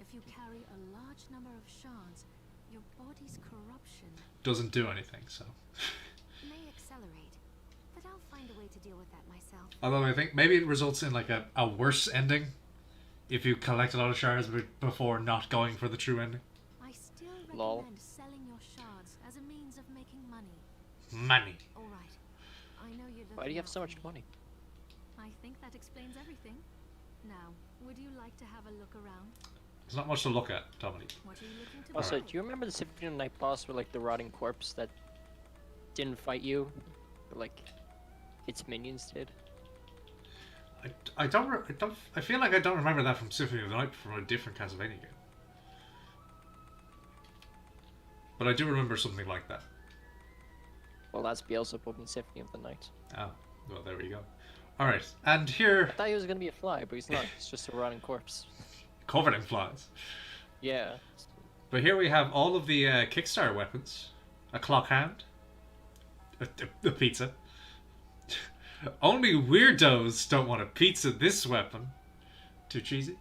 if you carry a large number of shards, your body's corruption. Doesn't do anything, so. May accelerate, but I'll find a way to deal with that myself. Although I think maybe it results in like a worse ending if you collect a lot of shards before not going for the true ending. I still Lol. recommend selling your shards as a means of making money. Money. All right. I know you're Why do you have so looking much out for me. money? I think that explains everything. Now, would you like to have a look around? There's not much to look at, Dominique. What are you looking to Also, buy? do you remember the Symphony of the Night boss with like the rotting corpse that didn't fight you, but like its minions did? I don't. I feel like I don't remember that from Symphony of the Night, from a different Castlevania game. But I do remember something like that. Well, that's Beelzebub in Symphony of the Night. Oh, well, there we go. All right, and here, I thought he was gonna be a fly, but he's not. He's just a rotting corpse. covered in flies. Yeah. But here we have all of the Kickstarter weapons: a clock hand, a pizza, Only weirdos don't want a pizza this weapon. Too cheesy.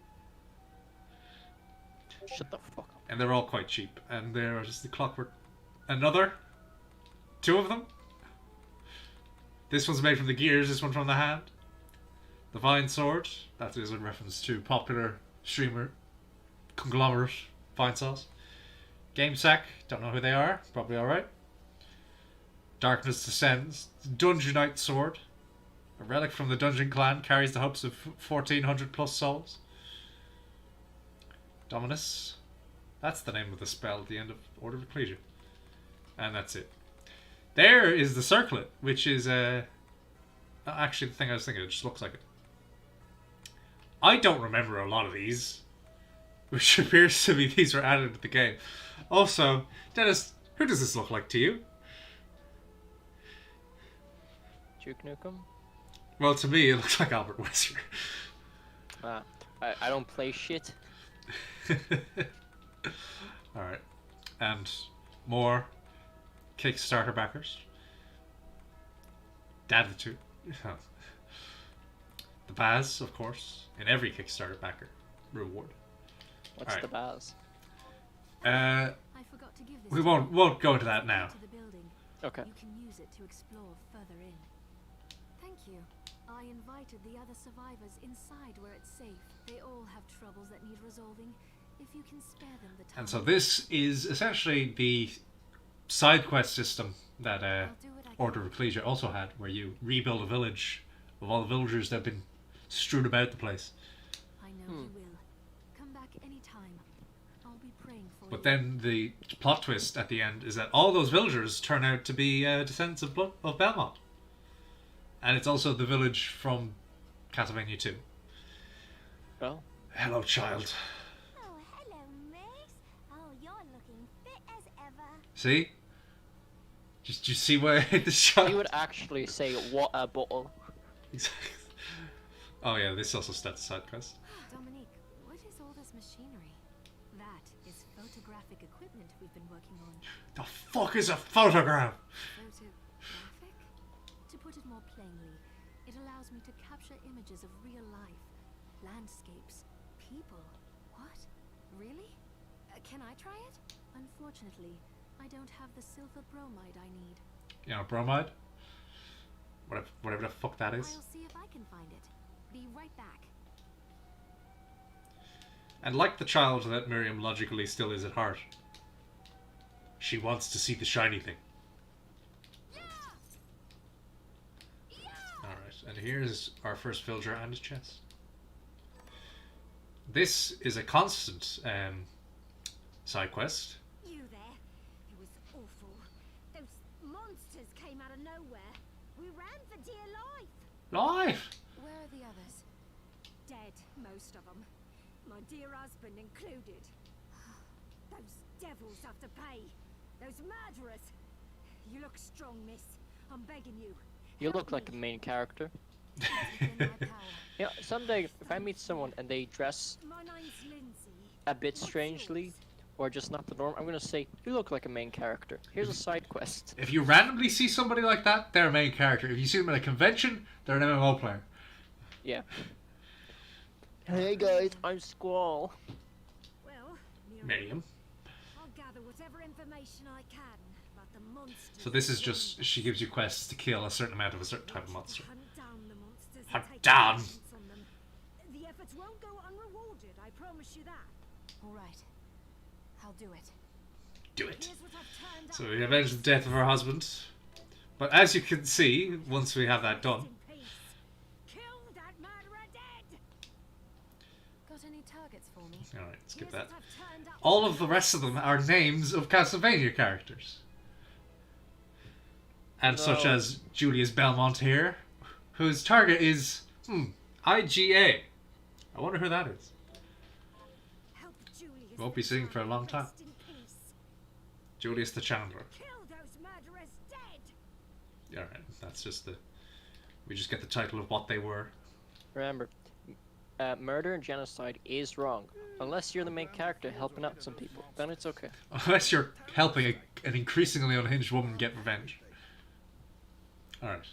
Shut the fuck up. And they're all quite cheap. And there is the clockwork. Another? 2 of them? This one's made from the gears, this one from the hand. The Vine Sword. That is in reference to popular streamer conglomerate Vine Sauce. Game Sack. Don't know who they are. Probably alright. Darkness Descends. Dungeonite Sword. A relic from the Dungeon Clan. Carries the hopes of 1400 plus souls. Dominus. That's the name of the spell at the end of Order of Ecclesia. And that's it. There is the circlet, which is actually the thing I was thinking. It just looks like it. I don't remember a lot of these, which appears to be these were added to the game. Also, Dennis, who does this look like to you? Duke Nukem? Well, to me, it looks like Albert Wesker. I don't play shit. Alright. And more Kickstarter backers. Daditude. The Baz, of course, in every Kickstarter backer reward. What's Alright. the Baz? I forgot to give this We to won't you. go into that now. To the building. Okay. You can use it to explore further in. Thank you. I invited the other survivors inside where it's safe. They all have troubles that need resolving. If you can spare them the time. And so this is essentially the side quest system that I'll do what I can. Order of Ecclesia also had, where you rebuild a village of all the villagers that have been strewn about the place. I know you will. Come back anytime. I'll be praying for you. But then the plot twist at the end is that all those villagers turn out to be descendants of Belmont. And it's also the village from Castlevania 2. Well, Hello, child. Oh, hello, miss. Oh, you're looking fit as ever. See? Just you see where I hit the shot? he would actually say, what a bottle. Exactly. Oh yeah, this also starts a side quest. Dominique, what is all this machinery? That is photographic equipment we've been working on. The fuck is a photograph? Photographic? To put it more plainly, it allows me to capture images of real life, landscapes, people. What? Really? Can I try it? Unfortunately, I don't have the silver bromide I need. You know, bromide? Whatever the fuck that is. I'll see if I can find it. Be right back. And like the child that Miriam logically still is at heart, she wants to see the shiny thing. Alright, and here's our first villager and his chest. This is a constant side quest. You there? It was awful. Those monsters came out of nowhere. We ran for dear life. Life! Where are the others? Dead, most of them. My dear husband included. Those devils have to pay. Those murderers. You look strong, miss. I'm begging you. You Help look like a me. main character. Within my power. Yeah, someday if I meet someone and they dress My name's Lindsay. a bit What's strangely, yours? or just not the norm, I'm gonna say, you look like a main character. Here's a side quest. If you randomly see somebody like that, they're a main character. If you see them at a convention, they're an MMO player. Yeah. Hey guys, I'm Squall. Well, Miriam. I'll gather whatever information I can about the monsters. So this is just, she gives you quests to kill a certain amount of a certain type of monster. Hunt down the monsters and Hunt take down. vengeance on them. The efforts won't go unrewarded, I promise you that. All right. I'll do it. Do it. Here's what I've turned So up. we avenge the death of her husband. But as you can see, once we have that done, In peace. Kill that murderer dead. Got any targets for me? alright, skip Here's that. what I've turned up. All of the rest of them are names of Castlevania characters. And such No. as Julius Belmont here, whose target is, IGA. I wonder who that is. Help Julius Won't be the seeing for a long time. rest in peace. Julius the Chandler. Kill those murderers dead. Alright, that's just the... We just get the title of what they were. Remember, murder and genocide is wrong. Unless you're the main character helping out some people, then it's okay. Unless you're helping an increasingly unhinged woman get revenge. Alright.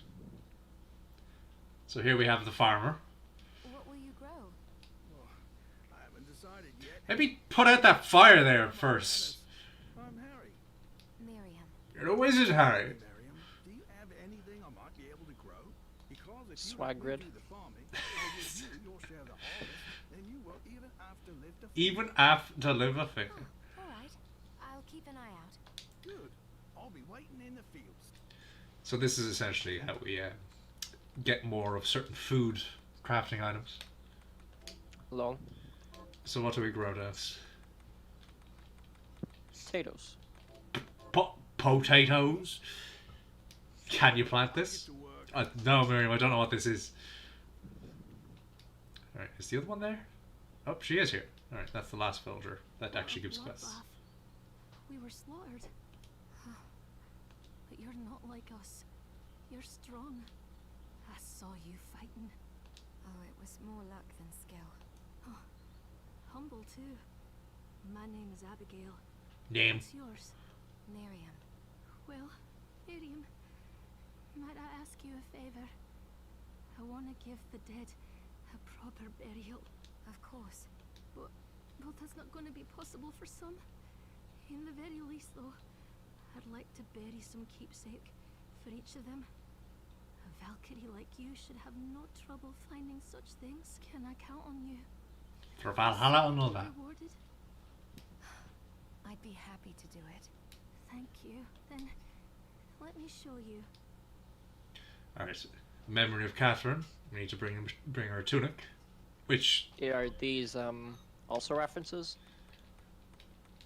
So here we have the farmer. What will you grow? Well, I haven't decided yet. Maybe put out that fire there first. I'm Harry. Miriam. You're the wizard, Harry. Miriam, do you have anything I might be able to grow? Because if Swag you grid. do the farming, I'll give you your share of the harvest, then you will even have to live the Even after live a figure. Alright. I'll keep an eye out. Good. I'll be waiting in the fields. So this is essentially how we get more of certain food crafting items. Long. So what do we grow, Dennis? Potatoes. Potatoes? Can you plant this? Get to work. No, Miriam, I don't know what this is. Alright, is the other one there? Oh, she is here. Alright, that's the last villager that actually gives quests. Bloodbath. We were slaughtered. But you're not like us. You're strong. I saw you fighting. Oh, it was more luck than skill. Humble too. My name is Abigail. Name. What's yours? Miriam. Well, Miriam, might I ask you a favor? I want to give the dead a proper burial. Of course. But that's not going to be possible for some. In the very least, though, I'd like to bury some keepsake for each of them. A Valkyrie like you should have no trouble finding such things. Can I count on you? For Valhalla and all that. Rewarded? I'd be happy to do it. Thank you. Then let me show you. Alright, memory of Catherine. We need to bring her a tunic. Which, Are these also references?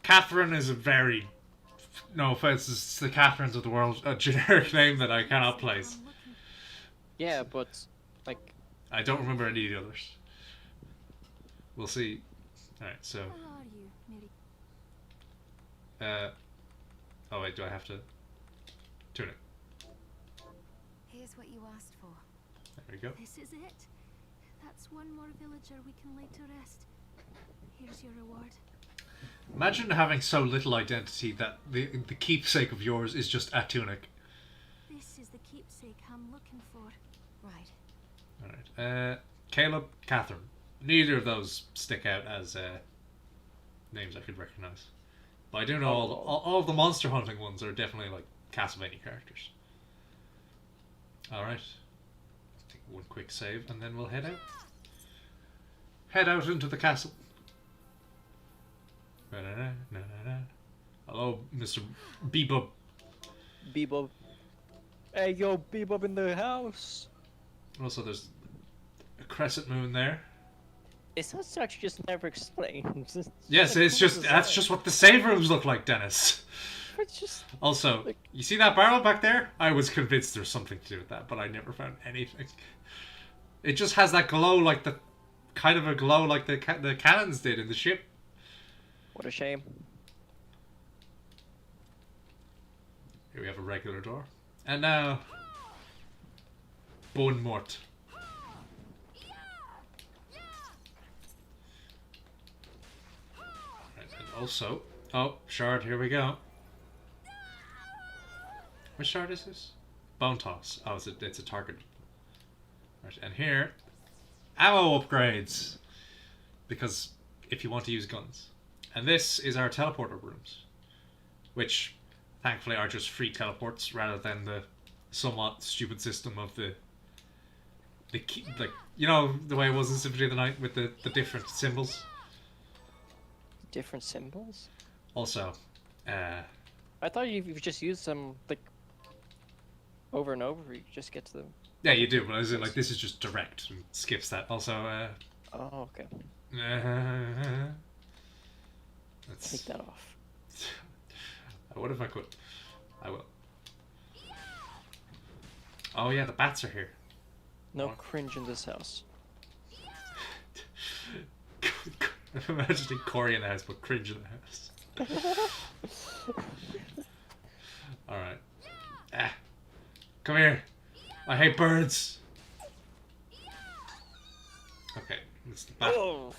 Catherine is a very, no offense, it's the Catherines of the world, a generic name that I cannot place. I'm looking. Yeah, but like I don't remember any of the others. We'll see. Alright, so, How are you, Mary? oh wait, do I have to? Tunic. Here's what you asked for. There we go. This is it. That's one more villager we can lay to rest. Here's your reward. Imagine having so little identity that the keepsake of yours is just a tunic. This is the keepsake I'm looking for. Right. Alright, Caleb, Catherine. Neither of those stick out as names I could recognise. But I do know all of the monster hunting ones are definitely like Castlevania characters. Alright. Take one quick save and then we'll head out. Head out into the castle. Hello, Mr. Bebop. Bebop. Hey yo, Bebop in the house. Also, there's a crescent moon there. Is that actually just never explained? Yes, it's just that's just what the save rooms look like, Dennis. It's just Also, like- you see that barrel back there? I was convinced there's something to do with that, but I never found anything. It just has that glow, like the kind of a glow like the cannons did in the ship. what a shame. Here we have a regular door, and now Bone Mort. Right, and also, oh, shard. Here we go. Which shard is this? Bone toss. Oh, it's a target. Right, and here, ammo upgrades. Because if you want to use guns. And this is our teleporter rooms. Which, thankfully, are just free teleports rather than the somewhat stupid system of the key, like, you know, the way it was in Symphony of the Night with the different symbols. Different symbols? Also, I thought you just used them like over and over. You just get to them. yeah, you do, but as in, like, this is just direct and skips that. Also, Oh, okay. let's Take that off. What if I could? I will. Oh yeah, the bats are here. No What? cringe in this house. I'm imagining Corey in the house, but cringe in the house. Alright. Ah. Come here. I hate birds. Okay, it's the bat. Oh,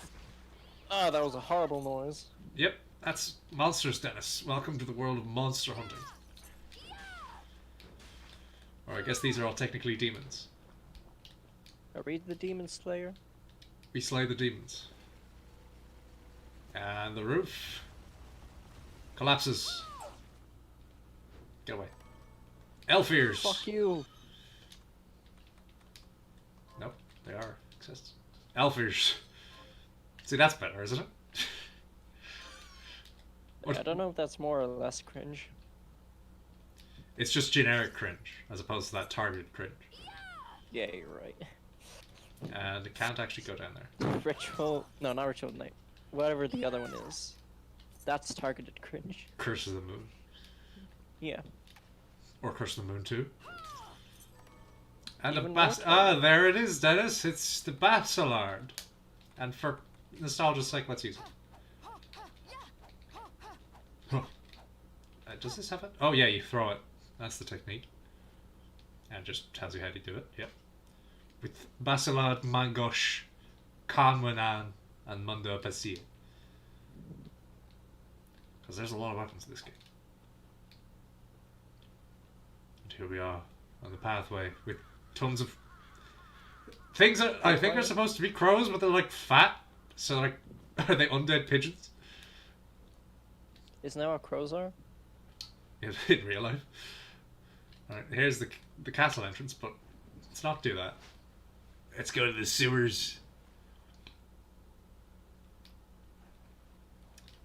that was a horrible noise. Yep, that's monsters, Dennis. Welcome to the world of monster hunting. Or I guess these are all technically demons. Are we the Demon Slayer? We slay the demons. And the roof collapses. Get away. Elf ears! Fuck you! Nope, they are exists. Elf ears. See, that's better, isn't it? What- I don't know if that's more or less cringe. It's just generic cringe, as opposed to that targeted cringe. Yeah, you're right. And it can't actually go down there. Ritual... No, not Ritual Night. Whatever the other one is. That's targeted cringe. Curse of the Moon. Yeah. Or Curse of the Moon 2. And Even a more there it is, Dennis. It's the Basilard. And for nostalgia's sake, let's use it. Huh. Does this have it? Oh yeah, you throw it. That's the technique. And it just tells you how to do it. Yep. With Basilard, Mangosh, Kanwanan, and Mundo Pasil. Because there's a lot of weapons in this game. And here we are on the pathway with tons of things that I think are supposed to be crows, but they're like fat. So like, are they undead pigeons? Isn't that what crows are? In real life. Alright, here's the castle entrance, but let's not do that. Let's go to the sewers.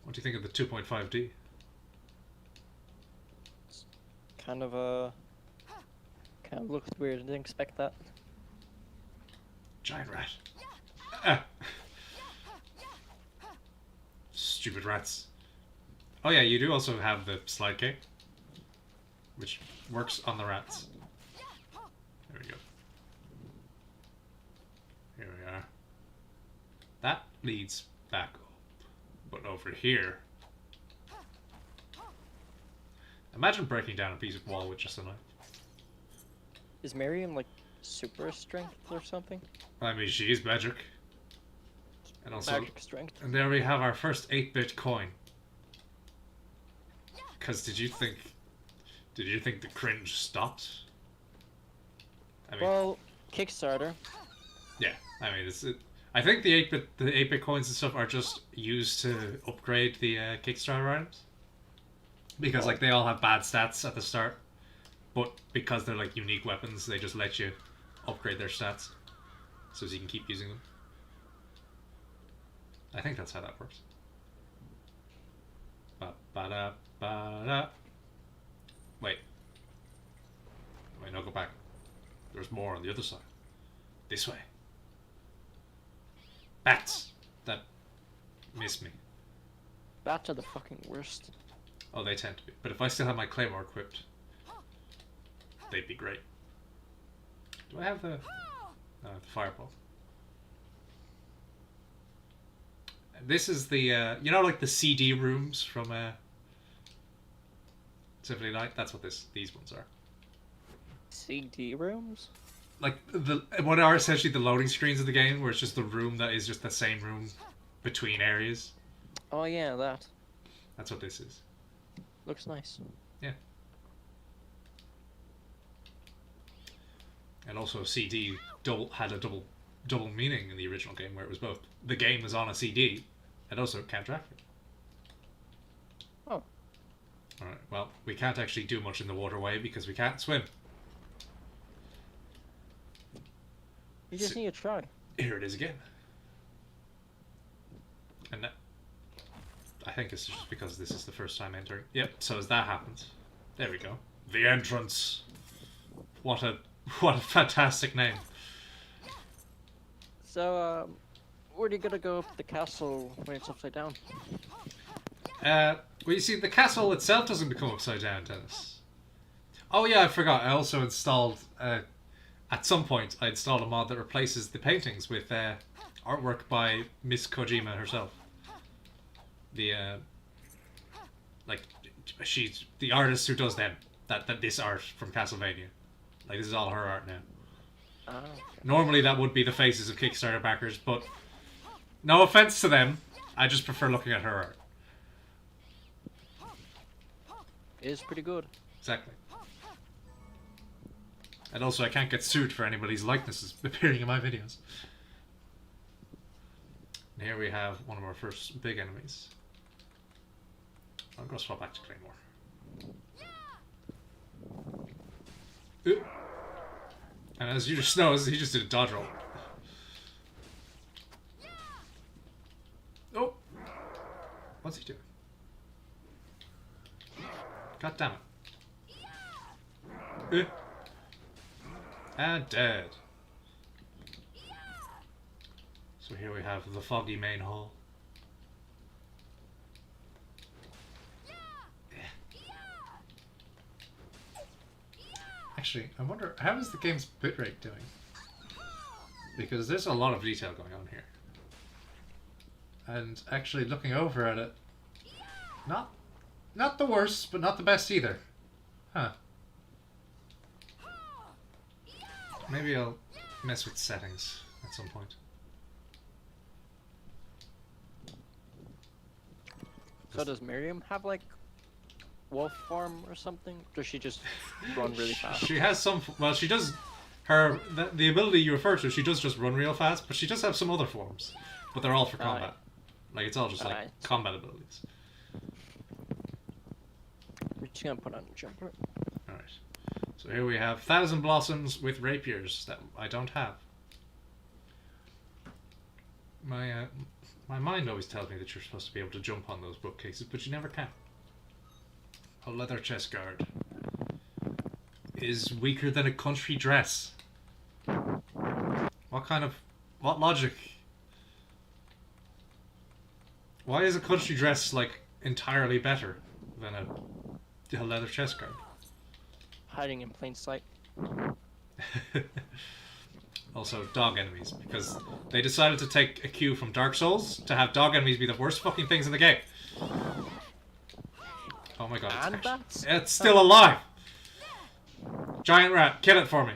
What do you think of the 2.5D? Kind of looks weird. I didn't expect that. Giant rat. Ah. Stupid rats. Oh yeah, you do also have the slide kick, which works on the rats. There we go. Here we are. That leads back up. But over here... Imagine breaking down a piece of wall with just a knife. Is Miriam like super strength or something? I mean, she is magic. And also... Magic strength. And there we have our first 8-bit coin. Because did you think the cringe stopped? I mean, Well, Kickstarter. yeah. I mean, I think the 8-bit coins and stuff are just used to upgrade the Kickstarter items, because like they all have bad stats at the start, but because they're like unique weapons, they just let you upgrade their stats, so you can keep using them. I think that's how that works. Ba-da. Wait, no, go back. There's more on the other side. This way. Bats! That missed me. Bats are the fucking worst. Oh, they tend to be. But if I still have my claymore equipped, they'd be great. Do I have the... No, the fireball. This is the, you know, like the CD rooms from Symphony Night? That's what these ones are. CD rooms? Like, what are essentially the loading screens of the game, where it's just the room that is just the same room between areas. Oh yeah, that. That's what this is. Looks nice. Yeah. And also CD had a double meaning in the original game, where it was both the game was on a CD and also counteracted. Oh. Alright, well, we can't actually do much in the waterway because we can't swim. You just need to try. Here it is again. And that, I think it's just because this is the first time entering. Yep, so as that happens, there we go. The entrance. What a fantastic name. So, where are you gonna go up the castle when it's upside down? Well, you see, the castle itself doesn't become upside down, Dennis. Oh yeah, I forgot. I also installed, at some point, I installed a mod that replaces the paintings with artwork by Miss Kojima herself. The, like, she's the artist who does them. This art from Castlevania. Like, this is all her art now. Ah, okay. Normally that would be the faces of Kickstarter backers, but no offense to them, I just prefer looking at her art. It is pretty good. Exactly. And also, I can't get sued for anybody's likenesses appearing in my videos. And here we have one of our first big enemies. I'm going to swap back to Claymore. Ooh. And as you just know, he just did a dodge roll. Oh! What's he doing? God damn it. And dead. So here we have the foggy main hall. Actually, I wonder, how is the game's bitrate doing? Because there's a lot of detail going on here. And actually looking over at it, not the worst, but not the best either. Huh. Maybe I'll mess with settings at some point. So does Miriam have like wolf form or something? Does she just run really fast? She has some. Well, she does. The ability you refer to, she does just run real fast, but she does have some other forms. But they're all for combat. Like, it's all just like combat abilities. We're just gonna put on a jumper. Alright. So here we have 1,000 blossoms with rapiers that I don't have. My mind always tells me that you're supposed to be able to jump on those bookcases, but you never can. A leather chest guard is weaker than a country dress. What logic? Why is a country dress like entirely better than a leather chest guard? Hiding in plain sight. Also, dog enemies, because they decided to take a cue from Dark Souls to have dog enemies be the worst fucking things in the game. Oh my god, it's still alive! Giant rat, kill it for me!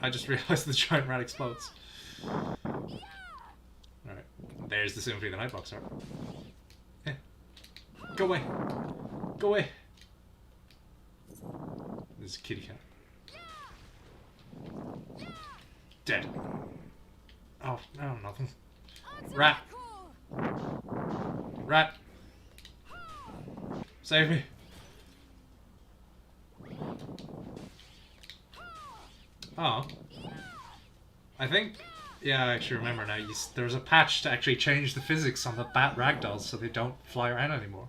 I just realized the giant rat explodes. Alright, there's the Symphony of the Nightbox art. Yeah. Go away! Go away! There's a kitty cat. Dead. Oh, no, nothing. Rat! Rat! Save me! Oh. I think... Yeah, I actually remember now. There's a patch to actually change the physics on the bat ragdolls so they don't fly around anymore.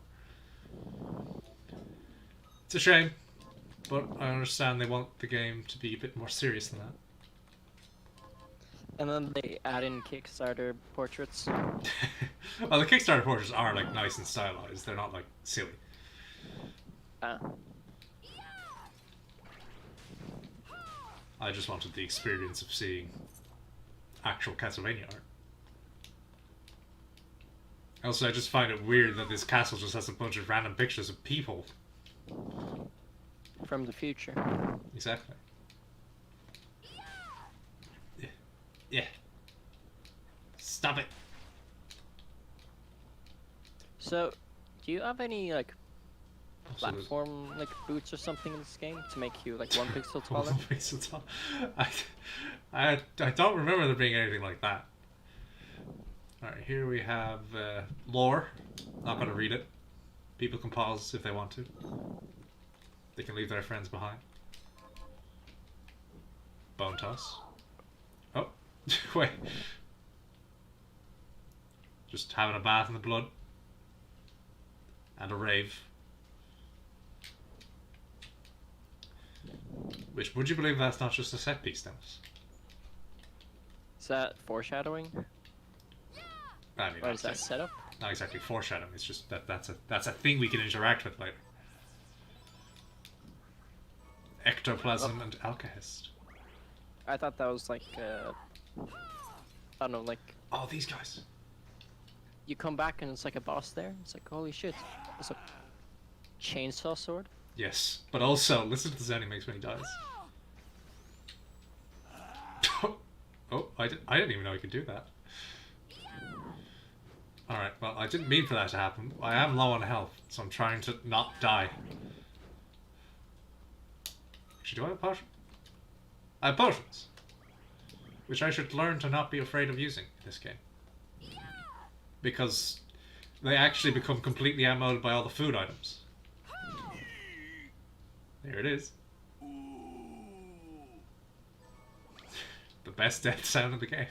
It's a shame. But I understand they want the game to be a bit more serious than that. And then they add in Kickstarter portraits. Well, the Kickstarter portraits are like nice and stylized. They're not like silly. I just wanted the experience of seeing actual Castlevania art. Also, I just find it weird that this castle just has a bunch of random pictures of people. From the future. Exactly. Yeah. Stop it. So, do you have any like platform like boots or something in this game to make you like 1 pixel taller? 1 pixel tall. I don't remember there being anything like that. Alright, here we have lore. Not going to read it. People can pause if they want to. They can leave their friends behind. Bone toss. Oh, wait. Just having a bath in the blood. And a rave. Which, would you believe that's not just a set piece, Dennis? Is that foreshadowing? I mean, Or is that setup? Not exactly foreshadowing, it's just that's a thing we can interact with later. Ectoplasm and alkahest. I thought that was like, I don't know, like... Oh, these guys. You come back and it's like a boss there. It's like, holy shit. It's a chainsaw sword. Yes, but also, listen to the sound he makes when he dies. Oh, I didn't even know he could do that. Alright, well, I didn't mean for that to happen. I am low on health, so I'm trying to not die. Actually, do I have potions? I have potions, which I should learn to not be afraid of using in this game, because they actually become completely outmoded by all the food items. There it is. The best death sound in the game.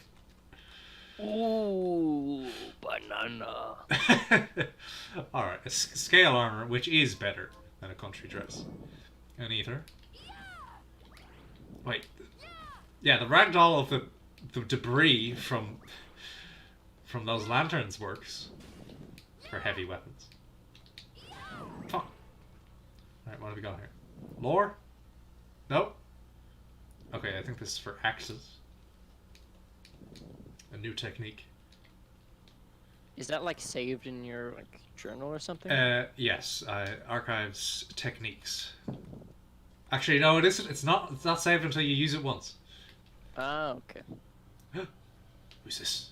Ooh, banana. Alright, a scale armor, which is better than a country dress. An ether. Wait. Yeah, the ragdoll of the debris from those lanterns works for heavy weapons. Fuck. Alright, what have we got here? Lore? Nope. Okay, I think this is for axes. A new technique. Is that like saved in your like journal or something? Yes. Archives techniques. Actually, no, it isn't. It's not saved until you use it once. Ah, okay. Who's this?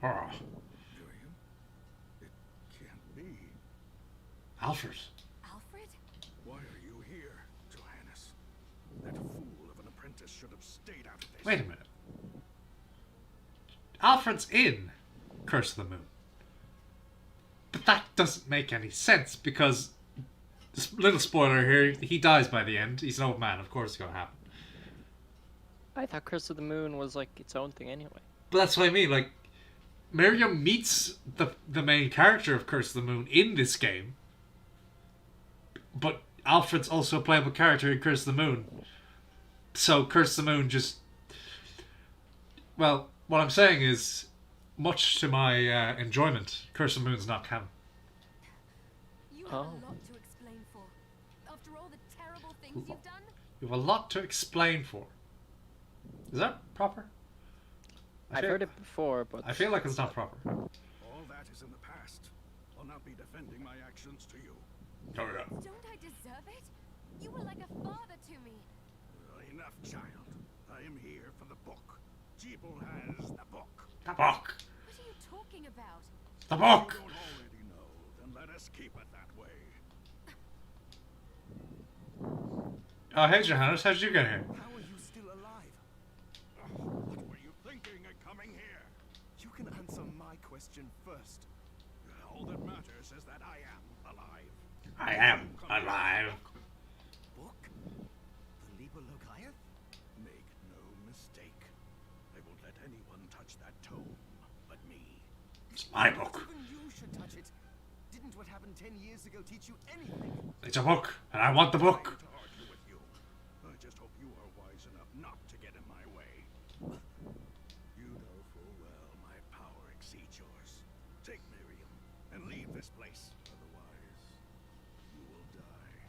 Oh. Miriam? It can't be. Alfred. Alfred? Why are you here, Johannes? That fool of an apprentice should have stayed out of this. Wait a minute. Alfred's in Curse of the Moon. But that doesn't make any sense because, little spoiler here, he dies by the end. He's an old man, of course it's going to happen. I thought Curse of the Moon was like its own thing anyway. But that's what I mean, like, Miriam meets the main character of Curse of the Moon in this game, but Alfred's also a playable character in Curse of the Moon. So Curse of the Moon just... Well, what I'm saying is, much to my enjoyment, Curse of the Moon's not canon. You have a lot to explain for. After all the terrible things you've done? You have a lot to explain for. Is that proper? I've heard it before, but... I feel like it's not proper. All that is in the past. I'll not be defending my actions to you. No, no. Don't I deserve it? You were like a father to me. Enough, child. I am here for the book. Jeeble has the book. The book! What are you talking about? The book! If you don't already know, then let us keep it that way. Oh, hey Johannes, how did you get here? How are you still alive? What were you thinking of coming here? You can answer my question first. All that matters is that I am alive. I am alive. Book? The Liber Logiath? Make no mistake. I won't let anyone touch that tome but me. It's my book. Even you should touch it. Didn't what happened 10 years ago teach you anything? It's a book, and I want the book. To argue with you. I just hope you are wise enough not to get in my way. You know full well my power exceeds yours. Take Miriam and leave this place. Otherwise, you will die.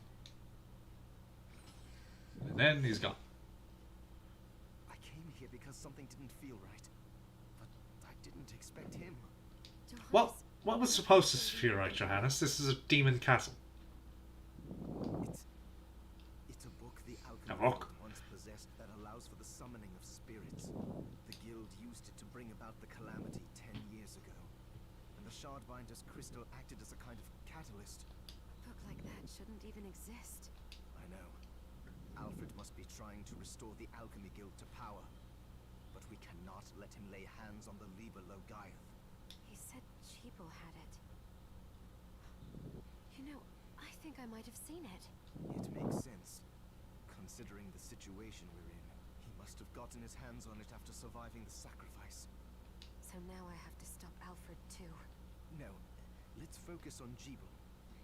And then he's gone. I came here because something didn't feel right. But I didn't expect him. What was supposed to feel right, Johannes? This is a demon castle. It's a book the A alchemist book? once possessed that allows for the summoning of spirits. The guild used it to bring about the calamity 10 years ago. And the Shardbinder's crystal acted as a kind of catalyst. A book like that shouldn't even exist. I know. Alfred must be trying to restore the Alchemy Guild to power. But we cannot let him lay hands on the Liber Logiath. He said Jeeble had it. You know, I think I might have seen it. It makes sense. Considering the situation we're in, he must have gotten his hands on it after surviving the sacrifice. So now I have to stop Alfred too. No, let's focus on Jeeble.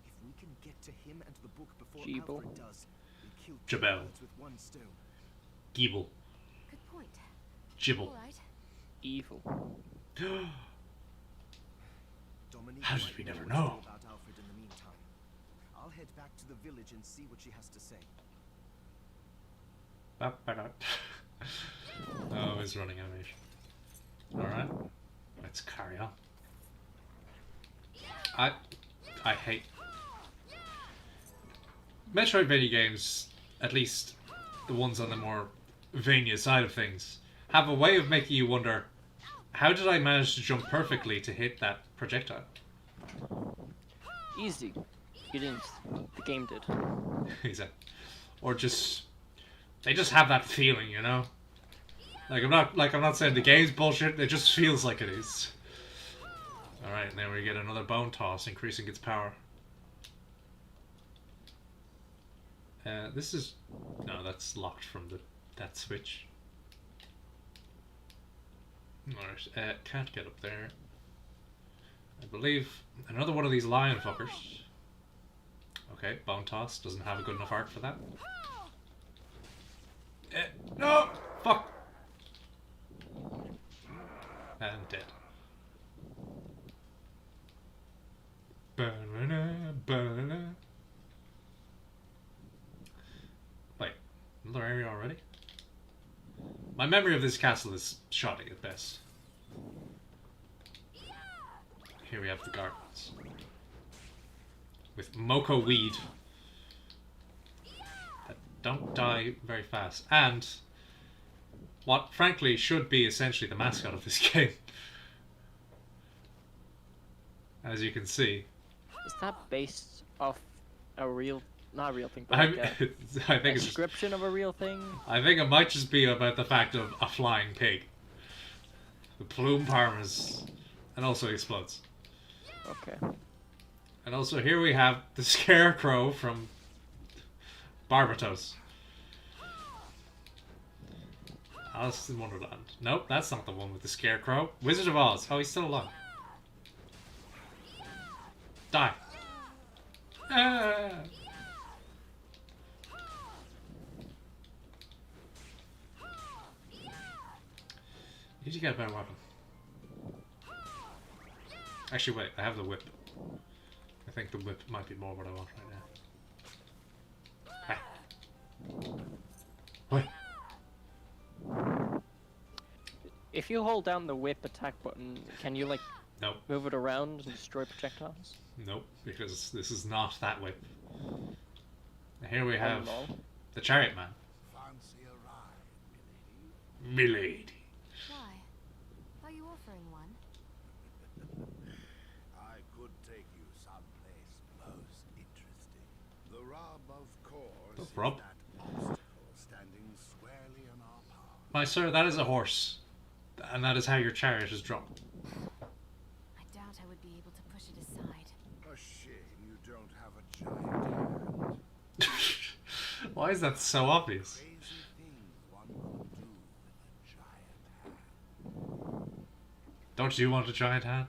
If we can get to him and the book before Jeeble? Alfred does, we kill two Jabel. birds with one stone. Geeble. Good point. Gibble. All right. Evil. Dominique How did might we never what to know? do about Alfred in the meantime. I'll head back to the village and see what she has to say. Oh, he's running animation. Alright. Let's carry on. I hate Metroidvania games, at least the ones on the more Vania side of things, have a way of making you wonder, how did I manage to jump perfectly to hit that projectile? Easy. You didn't. The game did. Exactly. Or just they just have that feeling, you know. I'm not saying the game's bullshit. It just feels like it is. All right, and then we get another bone toss, increasing its power. This is no, that's locked from that switch. Alright, can't get up there. I believe another one of these lion fuckers. Okay, bone toss doesn't have a good enough arc for that. No! Fuck! And dead. Wait, another area already? My memory of this castle is shoddy at best. Here we have the gardens. With Moko weed. That don't die very fast. And what frankly should be essentially the mascot of this game. As you can see. Is that based off a real, not a real thing, but I like think a it's description of a real thing? I think it might just be about the fact of a flying pig. The plume parmas and also explodes. Okay. And also here we have the Scarecrow from Barbatos. Alice in Wonderland. Nope, that's not the one with the Scarecrow. Wizard of Oz. Oh, he's still alive. Die. Ah. Need to get a better weapon. Actually, wait. I have the whip. I think the whip might be more what I want right now. Ah. What? If you hold down the whip attack button, can you like Nope. move it around and destroy projectiles? Nope, because this is not that whip. Here we have Oh, no. the Chariot Man. Fancy a ride, milady? Milady. Why? Are you offering one? I could take you someplace most interesting. The rub, of course, The is rub? that obstacle standing squarely in our path. My sir, that is a horse. And that is how your chariot is drawn. I doubt I would be able to push it aside. A shame you don't have a giant hand. Why is that so obvious? Crazy things one could do with a giant hand. Don't you want a giant hand?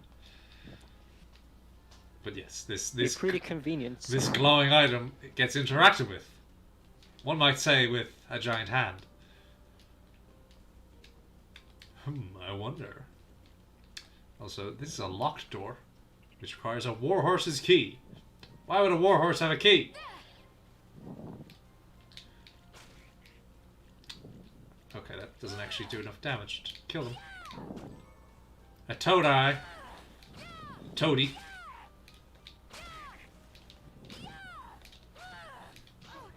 But yes, this It's pretty convenient. this glowing item gets interacted with. One might say with a giant hand. I wonder. Also, this is a locked door, which requires a warhorse's key. Why would a warhorse have a key? Okay, that doesn't actually do enough damage to kill them. A toad eye. Toady.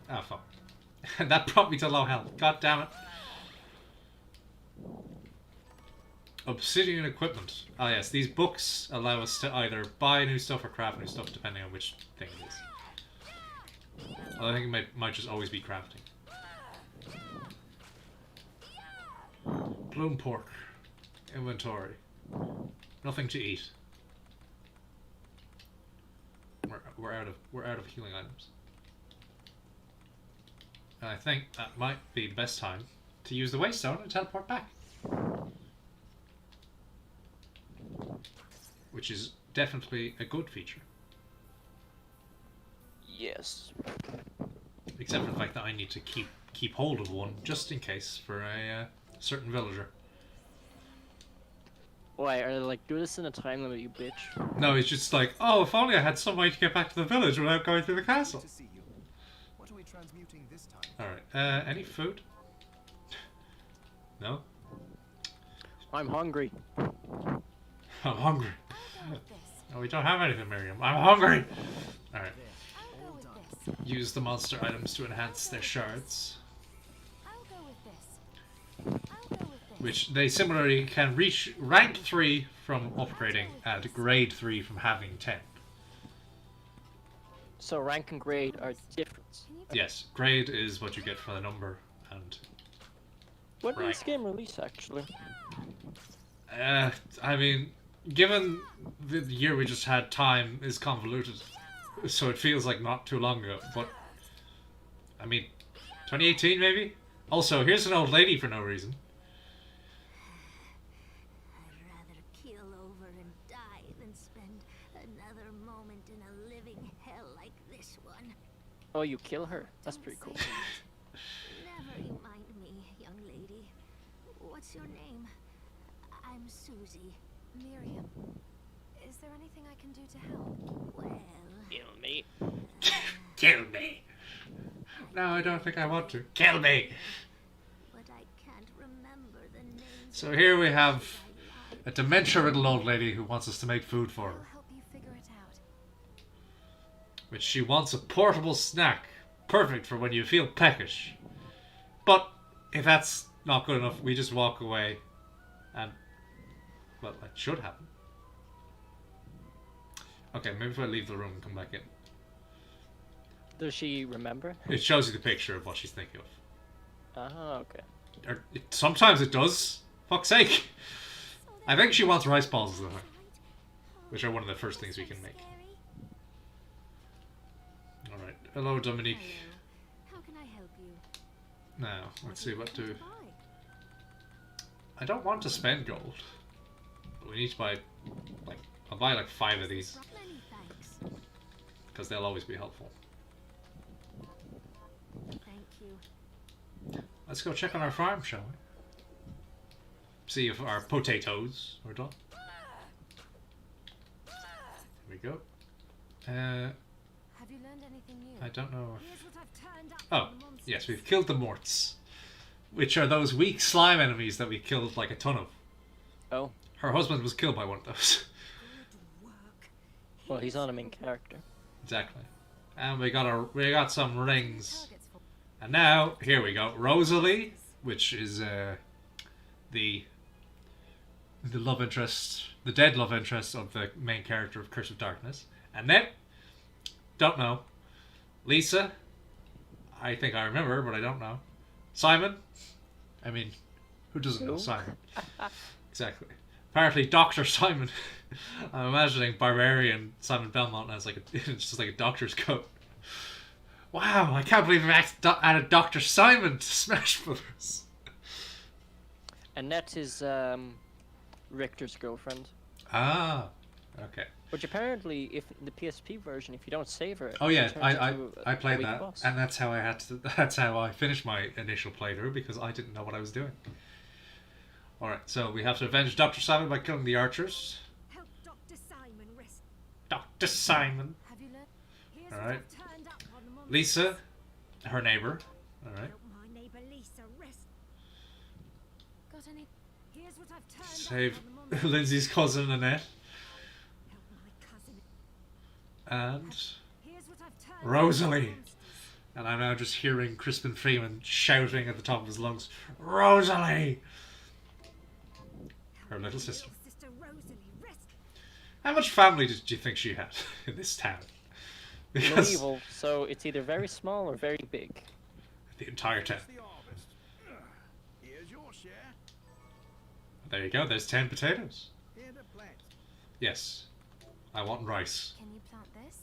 Ah, fuck. That brought me to low health. God damn it. Obsidian equipment. Ah yes, these books allow us to either buy new stuff or craft new stuff depending on which thing it is. Well, I think it might just always be crafting. Bloom pork. Inventory. Nothing to eat. We're out of healing items. And I think that might be the best time to use the waystone and teleport back. Which is definitely a good feature. Yes. Except for the fact that I need to keep hold of one just in case for a certain villager. Why, are they like, do this in a time limit, you bitch? No, he's just like, oh, if only I had some way to get back to the village without going through the castle. To see you. What are we transmuting this time? Alright, any food? No? I'm hungry. I'm hungry. I'll go with this. No, we don't have anything, Miriam. I'm hungry! Alright, I'll go with this. use the monster items to enhance their shards. I'll go with this. I'll go with this. Which they similarly can reach rank 3 from upgrading and grade 3 from having 10. So rank and grade are different. Yes, grade is what you get for the number, and When did Rank. this game release, actually? I mean, given the year we just had, time is convoluted, so it feels like not too long ago. But I mean, 2018 maybe. Also, here's an old lady for no reason. I'd rather keel over and die than spend another moment in a living hell like this one. Oh, you kill her? That's pretty cool. Never remind me, young lady. What's your name? I'm Susie. Miriam, is there anything I can do to help? Well, Kill me. Kill me. No, I don't think I want to. Kill me. but I can't remember the names. So here we have a dementia-riddled old lady who wants us to make food for I'll her, help you figure it out. which she wants a portable snack, perfect for when you feel peckish. But if that's not good enough, we just walk away, and well, that should happen. Okay, maybe if I leave the room and come back in. Does she remember? It shows you the picture of what she's thinking of. Ah, okay. Or sometimes it does. Fuck's sake. I think she wants rice balls, though, which are one of the first things we can make. Alright. Hello, Dominique. Hello. How can I help you? Now, let's see what do. Buy? I don't want to spend gold. But we need to buy, like, I'll buy like 5 of these, Many thanks. because they'll always be helpful. Thank you. Let's go check on our farm, shall we? See if our potatoes are done. There we go. Have you learned anything new? I don't know if... Here's what I've turned up Oh, on the monsters. yes, we've killed the morts, which are those weak slime enemies that we killed like a ton of. Oh, Her husband was killed by one of those. Good work. well, he's not a main character. Exactly. And we got some rings. Targets for And now, here we go. Rosalie, which is the love interest, the dead love interest of the main character of Curse of Darkness. And then, don't know. Lisa, I think I remember, but I don't know. Simon, I mean, who doesn't know Who? Simon? Exactly. Apparently, Dr. Simon. I'm imagining Barbarian Simon Belmont as like it's just like a doctor's coat. Wow, I can't believe we added Dr. Simon to Smash Brothers. Annette is Richter's girlfriend. Ah, okay. Which apparently, if in the PSP version, if you don't save her, Oh yeah, it turns I into a played weak that, boss. and that's how I had to. That's how I finished my initial playthrough because I didn't know what I was doing. All right, so we have to avenge Dr. Simon by killing the archers. Help Dr. Simon rest. Dr. Simon. Have you learned? Here's All what right. I've turned up on the monsters. Lisa, her neighbor. All right. Help my neighbor Lisa rest. Got any? Here's what I've turned Save up on the monsters. Lindsay's cousin Annette. Help my cousin. And Here's what I've turned Rosalie. up on the monsters. And I'm now just hearing Crispin Freeman shouting at the top of his lungs, Rosalie! Her little sister. Sister Rosalie rest. How much family did you think she had in this town? Because Medieval, so it's either very small or very big. the entire town. The harvest. Here's your share. There you go, there's 10 potatoes. Here to plant. Yes. I want rice. Can you plant this?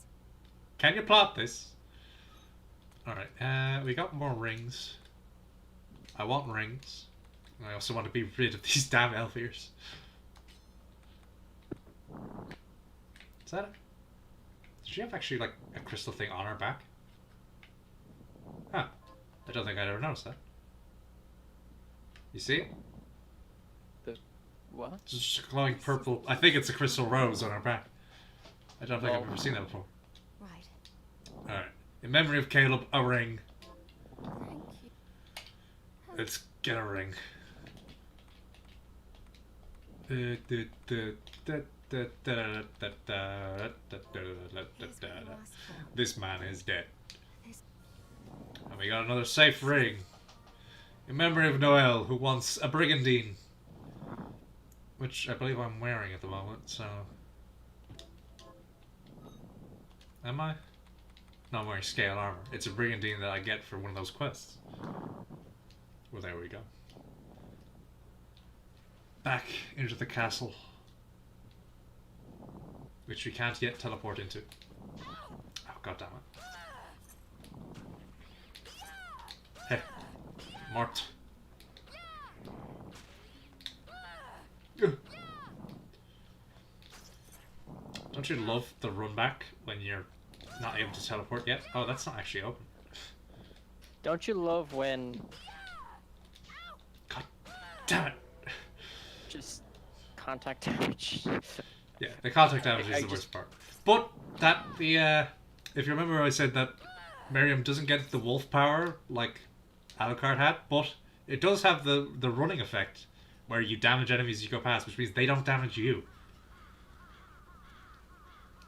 Can you plot this? Alright, we got more rings. I want rings. I also want to be rid of these damn elf ears. Is that it? Does she have actually like a crystal thing on her back? Huh. I don't think I'd ever noticed that. You see it? What? It's just a glowing purple. I think it's a crystal rose on her back. I don't think I've Oh. ever seen that before. Right. Alright. In memory of Caleb, a ring. Thank you. Let's get a ring. This man is dead. And we got another safe ring. In memory of Noel, who wants a brigandine. Which I believe I'm wearing at the moment, so... Am I? not wearing scale armor. It's a brigandine that I get for one of those quests. Well, there we go. Back into the castle, which we can't yet teleport into. Oh, god damn it. Hey, Mort. Don't you love the run back when you're not able to teleport yet? Oh, that's not actually open. Don't you love when God damn it. just contact damage? Yeah, the contact damage I is the worst part. But that if you remember, I said that Miriam doesn't get the wolf power like Alucard had, but it does have the running effect where you damage enemies as you go past, which means they don't damage you.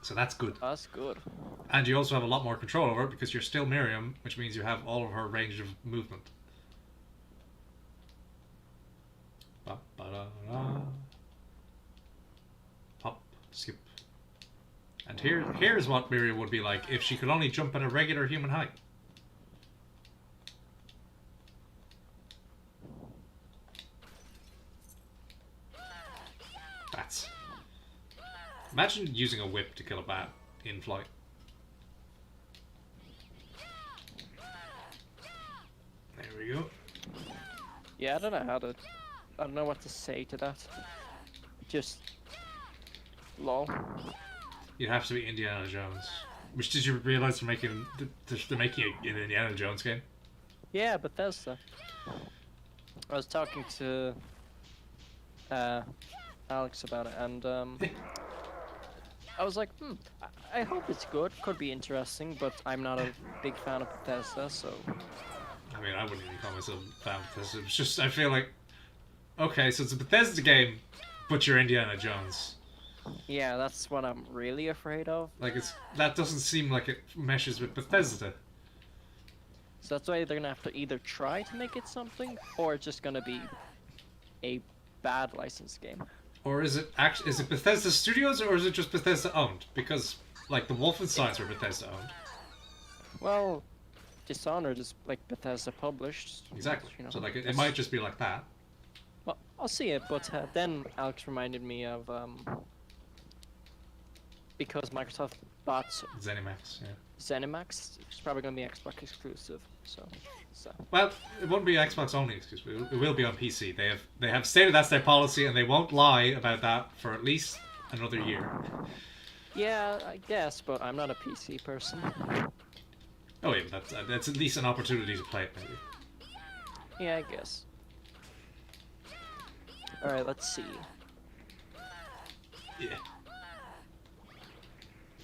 So that's good. That's good. And you also have a lot more control over it because you're still Miriam, which means you have all of her range of movement. Ba-ba-da-da. Hop, skip. And here's what Miriam would be like if she could only jump at a regular human height. Bats. Imagine using a whip to kill a bat in flight. There we go. Yeah, I don't know what to say to that. Just lol. You'd have to be Indiana Jones. Which did you realize they're making an Indiana Jones game? Yeah, Bethesda. I was talking to Alex about it, and I was like, I hope it's good. Could be interesting, but I'm not a big fan of Bethesda, so. I mean, I wouldn't even call myself a fan of Bethesda. It's just, I feel like, okay, so it's a Bethesda game, but you're Indiana Jones. Yeah, that's what I'm really afraid of. Like, that doesn't seem like it meshes with Bethesda. So that's why they're gonna have to either try to make it something, or it's just gonna be a bad licensed game. Or is it Bethesda Studios, or is it just Bethesda owned? Because, like, the Wolfensteins were Bethesda owned. Well, Dishonored is like Bethesda published. Exactly. You know, So, like, it might just be like that. Well, I'll see it, but then Alex reminded me of because Microsoft bought ZeniMax, yeah. ZeniMax, it's probably gonna be Xbox exclusive. So. Well, it won't be Xbox only exclusive. It will be on PC. They have stated that's their policy, and they won't lie about that for at least another year. Yeah, I guess, but I'm not a PC person. Oh yeah, but that's at least an opportunity to play it, maybe. Yeah, I guess. Alright, let's see. Yeah.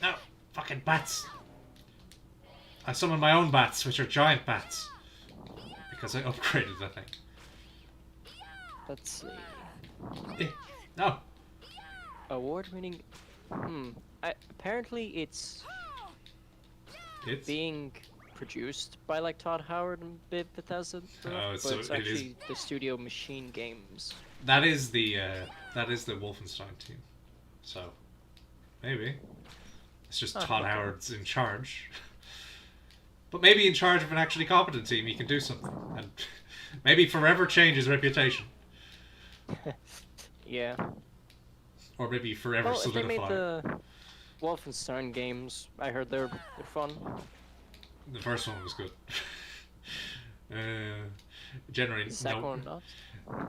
No, fucking bats. I summoned my own bats, which are giant bats. Because I upgraded the thing. Let's see. No. Award-winning. Apparently it's being produced by like Todd Howard and Bethesda, but it's actually the studio Machine Games. That is the Wolfenstein team. So maybe it's just Todd Howard's in charge. But maybe in charge of an actually competent team, he can do something, and maybe forever change his reputation. Yeah. Or maybe forever solidify. They made the Wolfenstein games. I heard they're fun. The first one was good. Generally, the second one not.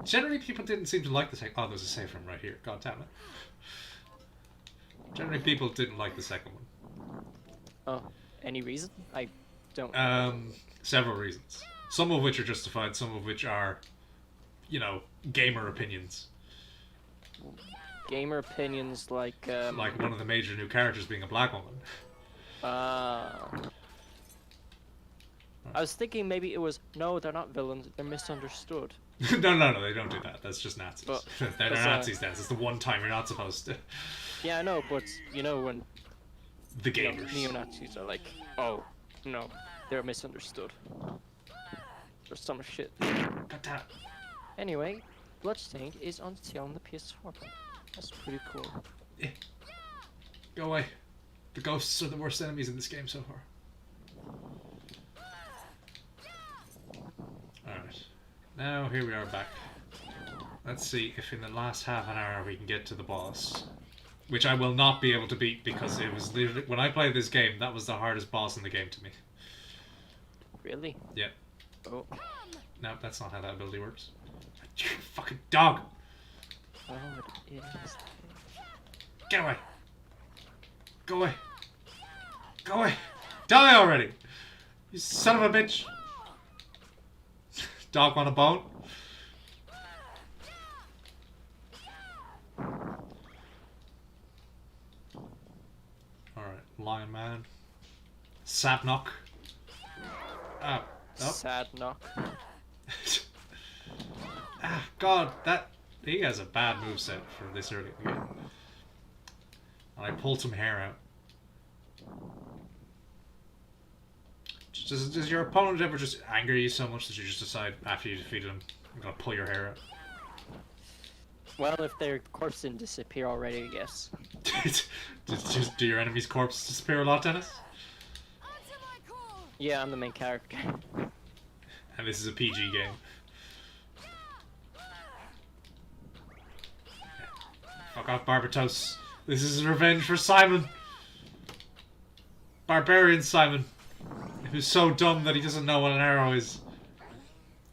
Generally, people didn't seem to like the second. Oh, there's a save room right here. God damn it. Generally, people didn't like the second one. Oh, any reason? I don't. Several reasons. Some of which are justified. Some of which are, gamer opinions. Gamer opinions like. Like one of the major new characters being a black woman. I was thinking maybe it was no, they're not villains. They're misunderstood. No, they don't do that. That's just Nazis. But, they're Nazis. It's the one time you're not supposed to. Yeah, I know, but when the gamers, neo-Nazis are like, oh no, they're misunderstood. Or some shit. God damn. Anyway, Bloodstained is on sale on the PS4. That's pretty cool. Yeah. Go away. The ghosts are the worst enemies in this game so far. Now here we are back. Let's see if in the last half an hour we can get to the boss. Which I will not be able to beat because it was literally, when I played this game, that was the hardest boss in the game to me. Really? Yeah. Oh. No, that's not how that ability works. You fucking dog! Oh, it is. Get away! Go away! Go away! Die already! You son of a bitch! Dog want a bone? Alright, Lion Man. Sapnock. Ah, oh. Sad knock. Ah, God, that... He has a bad moveset for this early in the game. And I pulled some hair out. Does your opponent ever just anger you so much that you just decide after you defeated him, I'm gonna pull your hair out? Well, if their corpse didn't disappear already, I guess. Do your enemy's corpse disappear a lot, Dennis? Yeah, I'm the main character. And this is a PG game. Fuck off, Barbatos. This is revenge for Simon. Barbarian Simon. Who's so dumb that he doesn't know what an arrow is.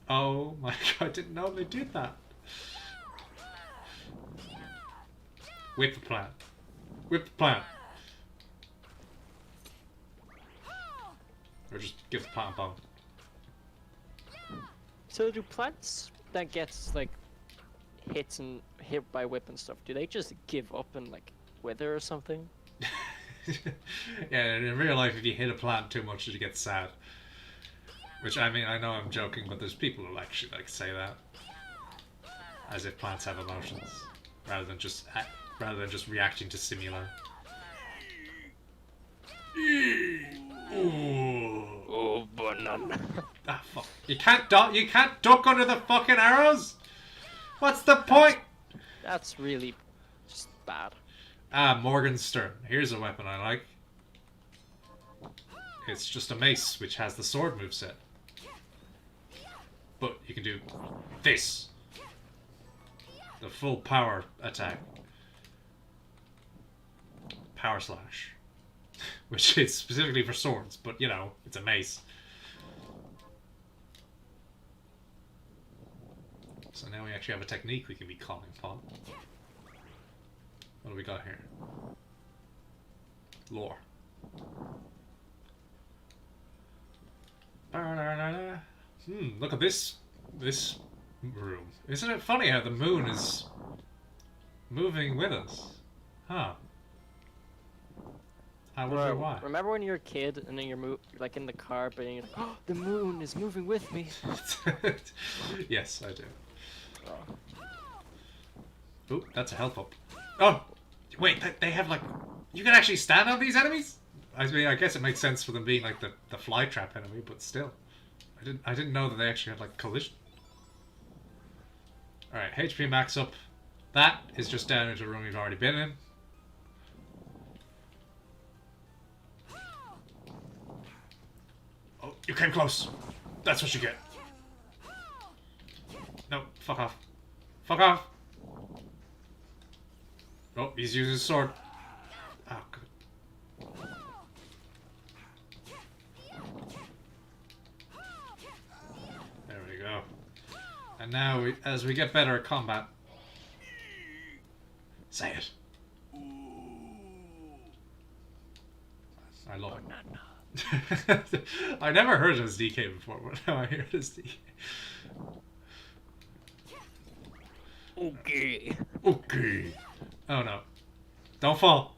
Oh my god, I didn't know they did that. Whip the plant. Whip the plant. Or just give the plant a bone. So do plants that gets like hit by whip and stuff, do they just give up and like wither or something? Yeah, in real life if you hit a plant too much you get sad. Which I mean, I know I'm joking, but there's people who actually like say that. As if plants have emotions. Rather than just reacting to stimuli. Ooh. Oh, banana. Ah, fuck. You can't duck under the fucking arrows? What's the point? That's really just bad. Ah, Morgenstern. Here's a weapon I like. It's just a mace, which has the sword moveset. But you can do this. The full power attack. Power slash. Which is specifically for swords, but you know, it's a mace. So now we actually have a technique we can be calling upon. What do we got here? Lore. Look at this room. Isn't it funny how the moon is moving with us? Huh. I wonder why. Remember when you were a kid and then you're like in the car, but you're like, oh, the moon is moving with me. Yes, I do. Oh. Ooh, that's a health up. Oh, wait, they have like, you can actually stand on these enemies? I mean, I guess it makes sense for them being like the fly trap enemy, but still, I didn't know that they actually had like collision. All right, HP max up. That is just down into a room we've already been in. Oh, you came close. That's what you get. No, fuck off. Fuck off. Oh, he's using his sword. Oh, good. There we go. And now, as we get better at combat... Say it. I love it. I never heard it as DK before, but now I hear it as DK. Okay. Okay. Oh no. Don't fall.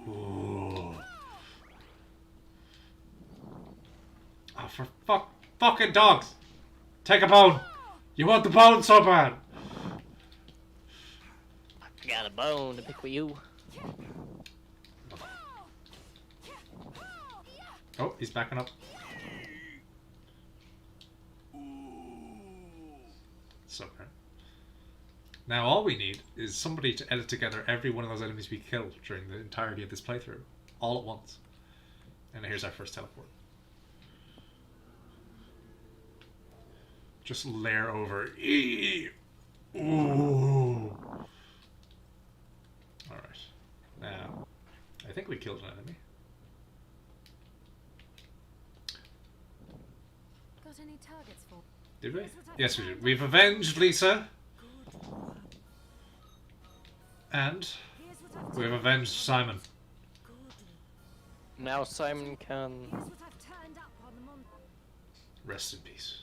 Ooh. Oh, for fucking dogs. Take a bone. You want the bone so bad. I got a bone to pick with you. Oh, he's backing up. So bad. Now all we need is somebody to edit together every one of those enemies we killed during the entirety of this playthrough. All at once. And here's our first teleport. Just layer over. Ooh. Alright. Now, I think we killed an enemy. Got any targets for? Did we? Yes, we did. We've avenged Lisa. And we've avenged Simon. Now Simon can Rest in peace.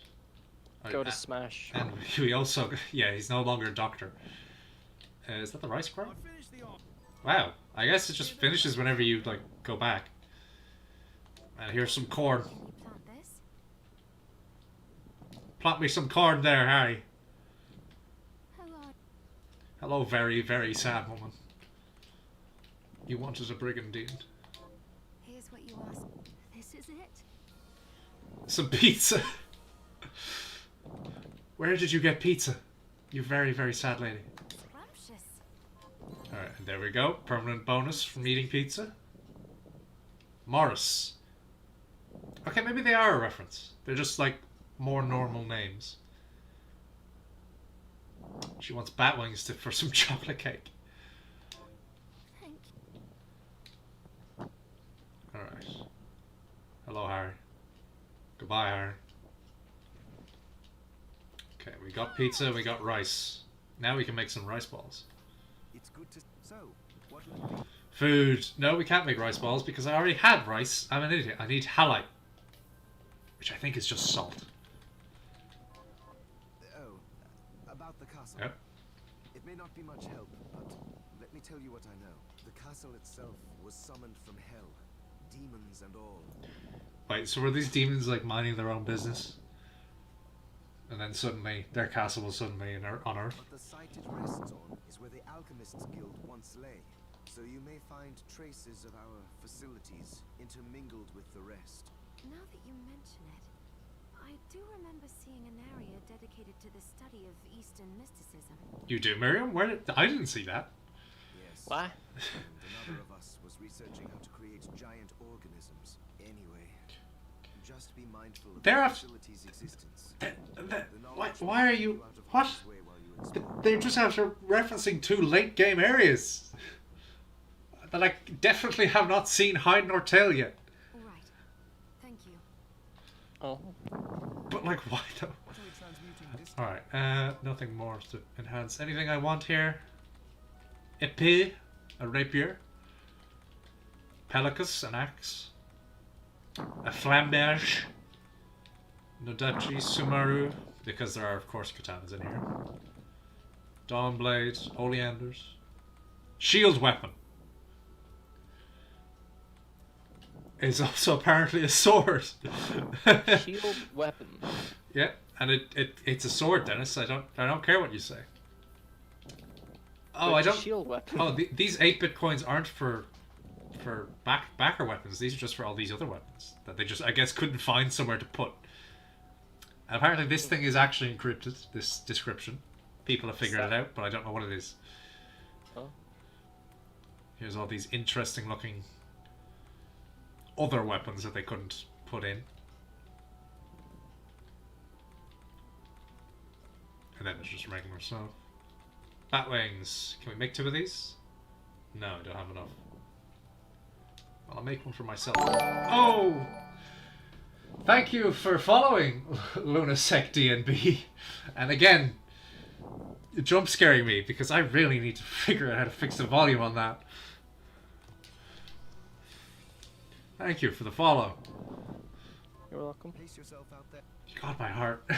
go to Smash. And we also... Yeah, he's no longer a doctor. Is that the rice crop? Wow. I guess it just finishes whenever you, like, go back. And here's some corn. Plant this? Plant me some corn there, Harry. Hello. Hello, very, very sad woman. You wanted a brigandine. Here's what you asked. This is it? Some pizza. Where did you get pizza? You very, very sad lady. Scrumptious. Alright, and there we go. Permanent bonus from eating pizza. Morris. Okay, maybe they are a reference. They're just like more normal names. She wants bat wings for some chocolate cake. Thank you. Alright. Hello, Harry. Goodbye, Harry. Okay, we got pizza, we got rice. Now we can make some rice balls. It's good to. So, what would be? Food. No, we can't make rice balls because I already had rice. I'm an idiot. I need halite. Which I think is just salt. Oh, about the castle. Yep. It may not be much help, but let me tell you what I know. The castle itself was summoned from hell, demons and all. Wait, so were these demons like minding their own business? And then suddenly, their castle was suddenly on Earth? But the site it rests on is where the Alchemists Guild once lay. So you may find traces of our facilities intermingled with the rest. Now that you mention it, I do remember seeing an area dedicated to the study of Eastern mysticism. You do, Miriam? Where did... I didn't see that. Yes. What? And another of us was researching how to create giant organisms. Anyway, just be mindful of They're the a- facility's existence. Why are you... What? They're just after referencing two late game areas that I definitely have not seen hide nor tail yet. All right. Thank you. Oh. But like, why though? Alright, nothing more to enhance. Anything I want here? Épée, a rapier. Pelicus, an axe. A flamberge. Nodachi, Sumaru, because there are of course katanas in here. Dawnblade, oleanders. Shield weapon. Is also apparently a sword. Shield weapon. Yeah, and it's a sword, Dennis. I don't care what you say. Oh, But I don't. Shield weapon. Oh, these 8-bit coins aren't for backer weapons. These are just for all these other weapons that they just, I guess, couldn't find somewhere to put. And apparently, this thing is actually encrypted. This description. People have figured it out, but I don't know what it is. Oh. Here's all these interesting looking other weapons that they couldn't put in. And then there's just regular stuff. Batwings. Can we make 2 of these? No, I don't have enough. Well, I'll make one for myself. Oh! Thank you for following Lunasec DNB. And again, jump scaring me because I really need to figure out how to fix the volume on that. Thank you for the follow. You're welcome. Place yourself out there. You got my heart.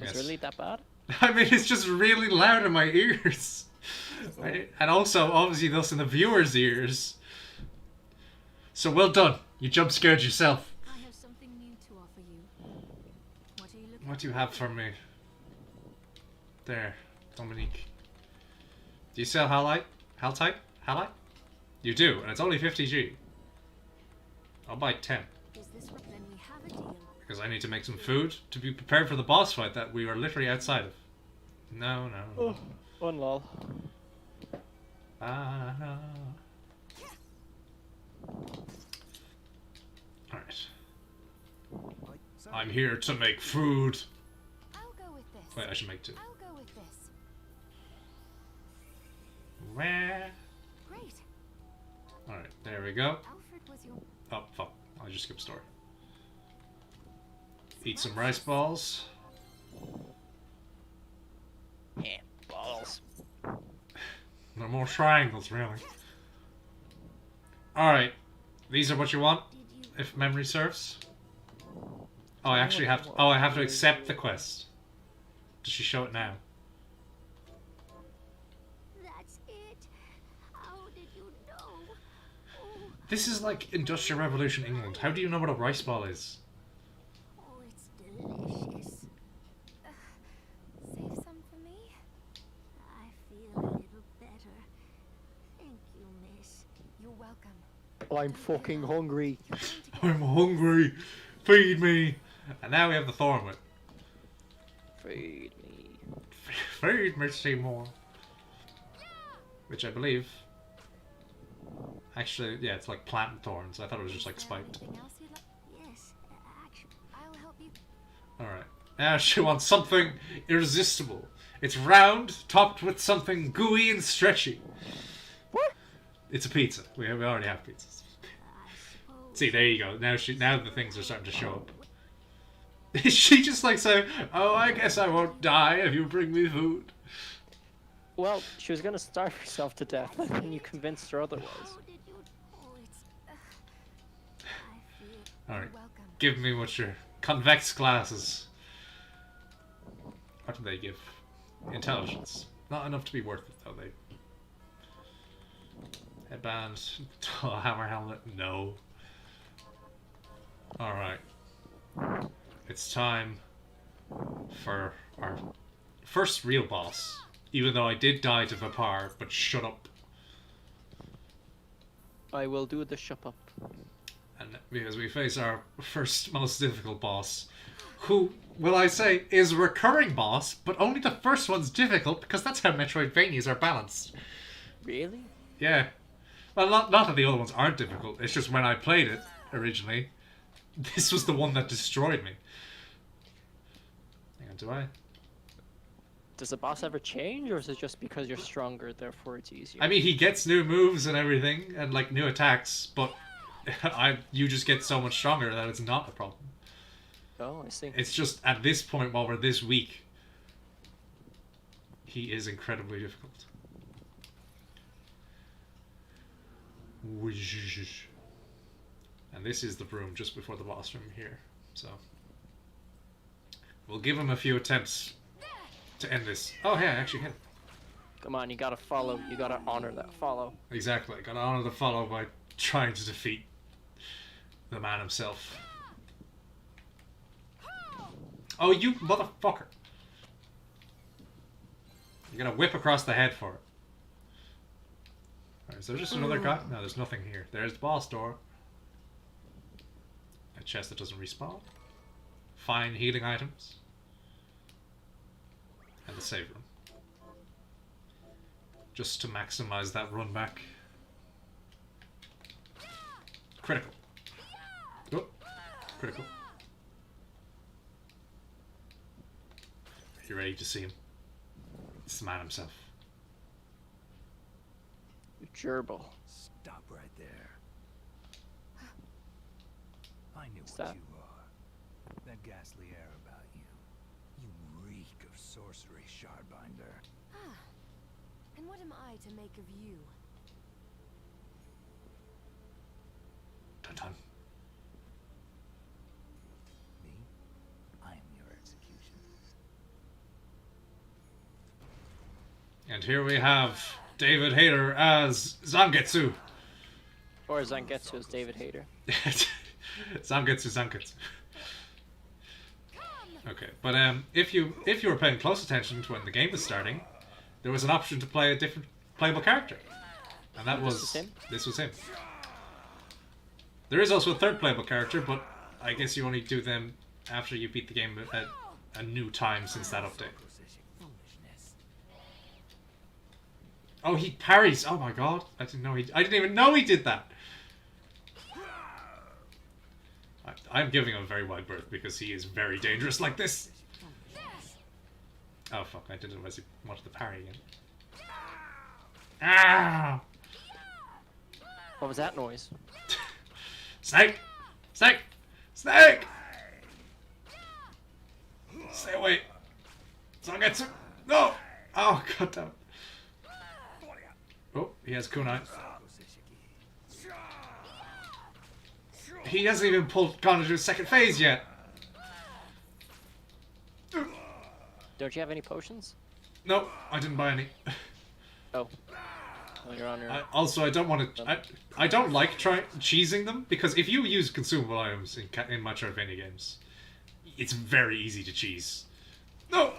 It's really that bad? I mean, it's just really loud in my ears. And also, obviously, thus in the viewers' ears. So well done. You jump scared yourself. I have something new to offer you. What are you looking What do you have for me? There, Dominique. Do you sell halite? Haltite? Halite? You do, and it's only 50G. I'll buy 10. Is this then we have a deal? Because I need to make some food to be prepared for the boss fight that we are literally outside of. No. Oh lol. Ah, no. Alright. So, I'm here to make food. I'll go with this. Wait, I should make 2. I'll go with this. Where? Great. Alright, there we go. Alfred was your Oh, fuck. I just skipped story. Eat some rice balls. Yeah, balls. No more triangles, really. Alright. These are what you want, if memory serves. Oh, I actually have to... Oh, I have to accept the quest. Does she show it now? That's it. How did you know? Oh, This is like Industrial Revolution England. How do you know what a rice ball is? oh, it's delicious. save some for me. I feel a little better. Thank you, miss. You're welcome. I'm fucking hungry. I'm hungry. Feed me. And now we have the thorn whip. Feed me. Feed me, Seymour. Which I believe... Actually, yeah, it's like plant thorns. I thought it was just like spiked. Anything else you'd like? Yes, actually. I'll help you. Alright. Now she wants something irresistible. It's round, topped with something gooey and stretchy. What? It's a pizza. We already have pizzas. I suppose. See, there you go. Now the things are starting to show up. Is she just like saying, "Oh, I guess I won't die if you bring me food"? Well, she was gonna starve herself to death, and you convinced her otherwise. How did you? Oh, it's. I feel. Alright. Welcome. Give me what your convex glasses. What do they give? Intelligence. Not enough to be worth it, though. They. Headband. Hammer helmet. No. Alright. It's time for our first real boss. Even though I did die to Vapar, but shut up. I will do the shop up. And because we face our first most difficult boss, who, will I say, is a recurring boss, but only the first one's difficult because that's how Metroidvanias are balanced. Really? Yeah. Well, not that the other ones aren't difficult, it's just when I played it originally, this was the one that destroyed me. Hang on, do I? Does the boss ever change, or is it just because you're stronger, therefore it's easier? I mean, he gets new moves and everything, and like new attacks, but you just get so much stronger that it's not a problem. Oh, I see. It's just at this point, while we're this weak, he is incredibly difficult. And this is the room just before the boss room here, so we'll give him a few attempts to end this. Oh, hey, I actually hit him. Come on, you gotta follow. You gotta honor that follow. Exactly, gotta honor the follow by trying to defeat the man himself. Oh, you motherfucker! You're gonna whip across the head for it. Alright, is there just another guy? No, there's nothing here. There's the boss door. A chest that doesn't respawn. Fine healing items. And the save room. Just to maximize that run back. Critical. Oh, critical. Are you ready to see him? It's the man himself. Gerbil. Stop right there. I knew what Stop. you are. That ghastly air about you. You reek of sorcery, Shardbinder. Ah. And what am I to make of you? Dun dun. Me? I am your execution. And here we have David Hayter as Zangetsu. Or Zangetsu as David Hayter. Zangetsu. Okay, but if you were paying close attention to when the game was starting, there was an option to play a different playable character, and that was him? This was him. There is also a third playable character, but I guess you only do them after you beat the game at a new time since that update. Oh, he parries! Oh my god! I didn't even know he did that. I'm giving him a very wide berth because he is very dangerous like this. Oh fuck, I didn't realize he wanted to parry again. Ah! What was that noise? Snake! Snake! Snake! Stay away! Zangetsu! No! Oh, god damn it. Oh, he has kunai. He hasn't even gone into his second phase yet. Don't you have any potions? No, I didn't buy any. Oh. Well, you're on your... Also, I don't want to. I don't like cheesing them because if you use consumable items in Metroidvania games, it's very easy to cheese. No.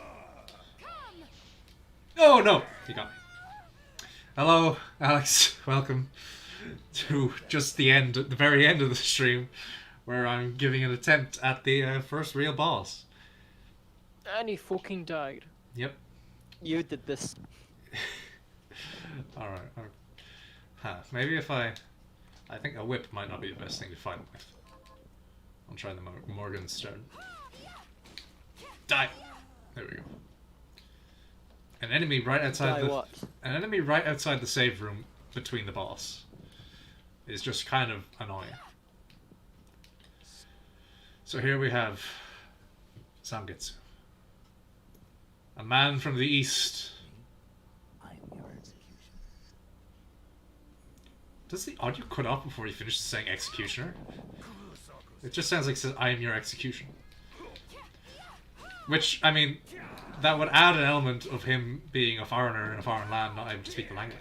Oh no, you got me. Hello, Alex. Welcome to just the very end of the stream, where I'm giving an attempt at the first real boss. And he fucking died. Yep. You did this. Alright. Maybe if I think a whip might not be the best thing to fight with. I'll try the Morgenstern. Die! There we go. An enemy right outside an enemy right outside the save room between the boss is just kind of annoying. So here we have Zangetsu. A man from the east. Does the audio cut off before he finishes saying executioner? It just sounds like it says, I am your executioner. Which, I mean, that would add an element of him being a foreigner in a foreign land, not able to speak the language.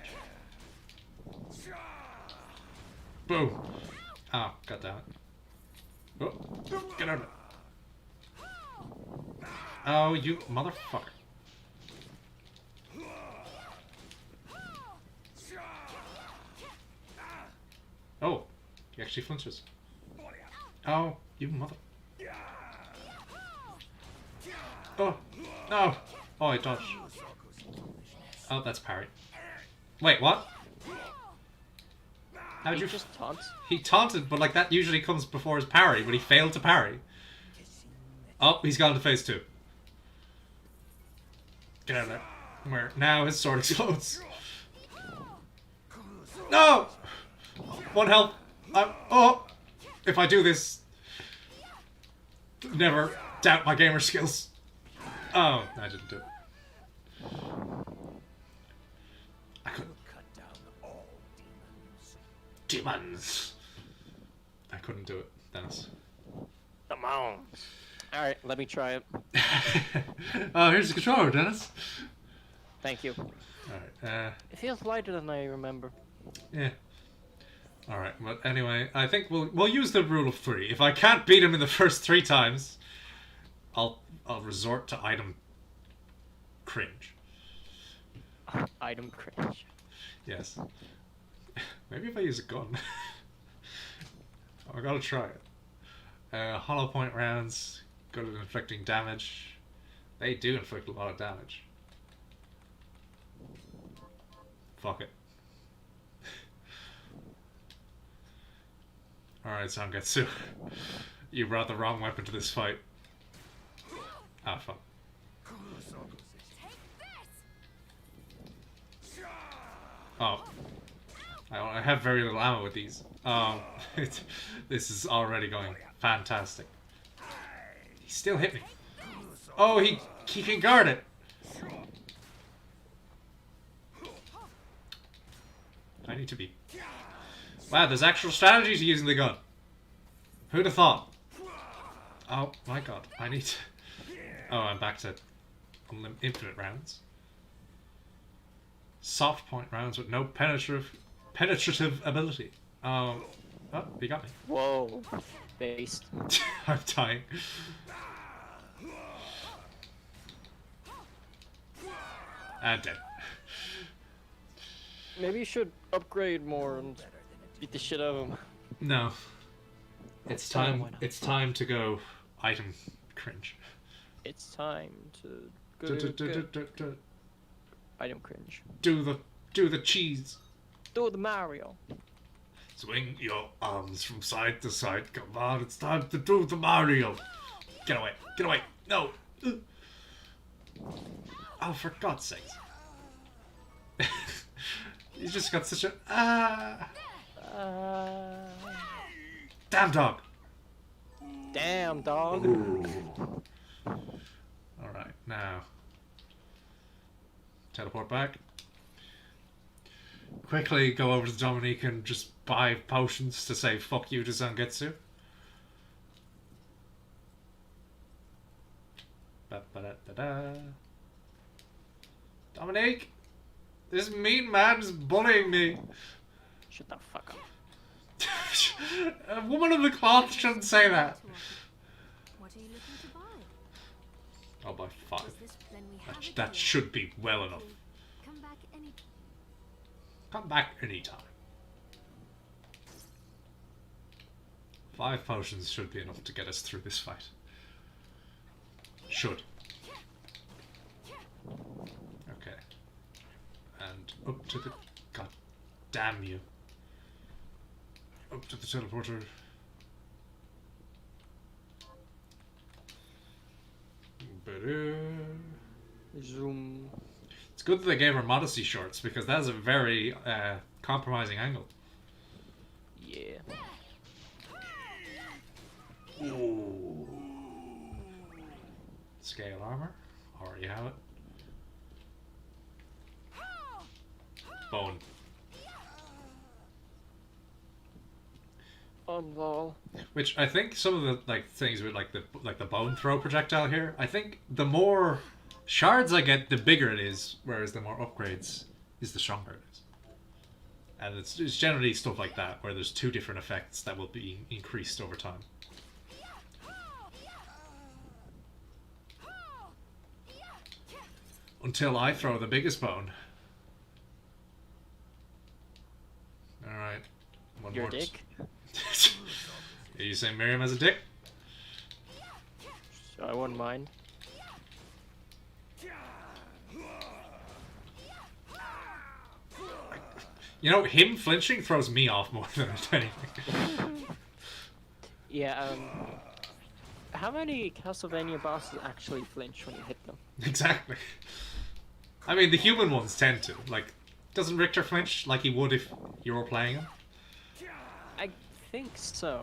Boom! Oh, god damn it. Oh, get out of it. Oh, you motherfucker. Oh, he actually flinches. Oh, you mother... Oh, no! Oh, I dodged. Oh, that's parry. Wait, what? How'd you just taunt? He taunted, but like that usually comes before his parry, but he failed to parry. Oh, he's gone to phase 2. Get out of there. Where now his sword explodes. No! 1 health. Oh! If I do this, never doubt my gamer skills. Oh, I didn't do it. I couldn't cut down all demons. I couldn't do it, Dennis. Come on. Alright, let me try it. Oh, here's the controller, Dennis. Thank you. Alright, it feels lighter than I remember. Yeah. Alright, but anyway, I think we'll use the rule of 3. If I can't beat him in the first 3 times, I'll resort to item cringe. Item cringe. Yes. Maybe if I use a gun. I gotta try it. Hollow point rounds, good at inflicting damage. They do inflict a lot of damage. Fuck it. Alright, Zangetsu. You brought the wrong weapon to this fight. Ah, fuck. Oh. I have very little ammo with these. Oh, this is already going fantastic. He still hit me. Oh, he can guard it. I need to be... Wow, there's actual strategy to using the gun. Who'd have thought? Oh my god, I need to... Oh, I'm back to infinite rounds. Soft point rounds with no penetrative ability. Oh, he got me. Whoa, based. I'm dying. And dead. Maybe you should upgrade more and beat the shit out of him. No. It's time. It's time to go item cringe. It's time to go item cringe. Do the cheese. Do the Mario. Swing your arms from side to side. Come on, it's time to do the Mario. Get away. Get away. No. Oh, for God's sakes. He's just got such a... Damn dog. Damn dog. Alright, now. Teleport back. Quickly go over to Dominique and just buy potions to say fuck you to Zangetsu. Ba-ba-da-da-da. Dominique! This mean man is bullying me. Shut the fuck up. A woman of the cloth shouldn't say that. What are you looking to buy? I'll buy 5. Then we have a That deal. should be well enough. Come back any. Come back anytime. 5 potions should be enough to get us through this fight. Should. Okay. And up to the... God damn you. Up to the teleporter. Zoom. It's good that they gave her modesty shorts because that's a very compromising angle. Yeah. Ooh. Scale armor. Already have it. Bone. Lol. Which I think some of the things with the bone throw projectile here, I think the more shards I get, the bigger it is, whereas the more upgrades is the stronger it is. And it's generally stuff like that where there's 2 different effects that will be increased over time. Until I throw the biggest bone. Alright. One Your more. dick? Are you saying Miriam has a dick? So I wouldn't mind. You know, him flinching throws me off more than anything. Yeah, how many Castlevania bosses actually flinch when you hit them? Exactly. I mean, the human ones tend to. Like, doesn't Richter flinch like he would if you were playing him? I think so.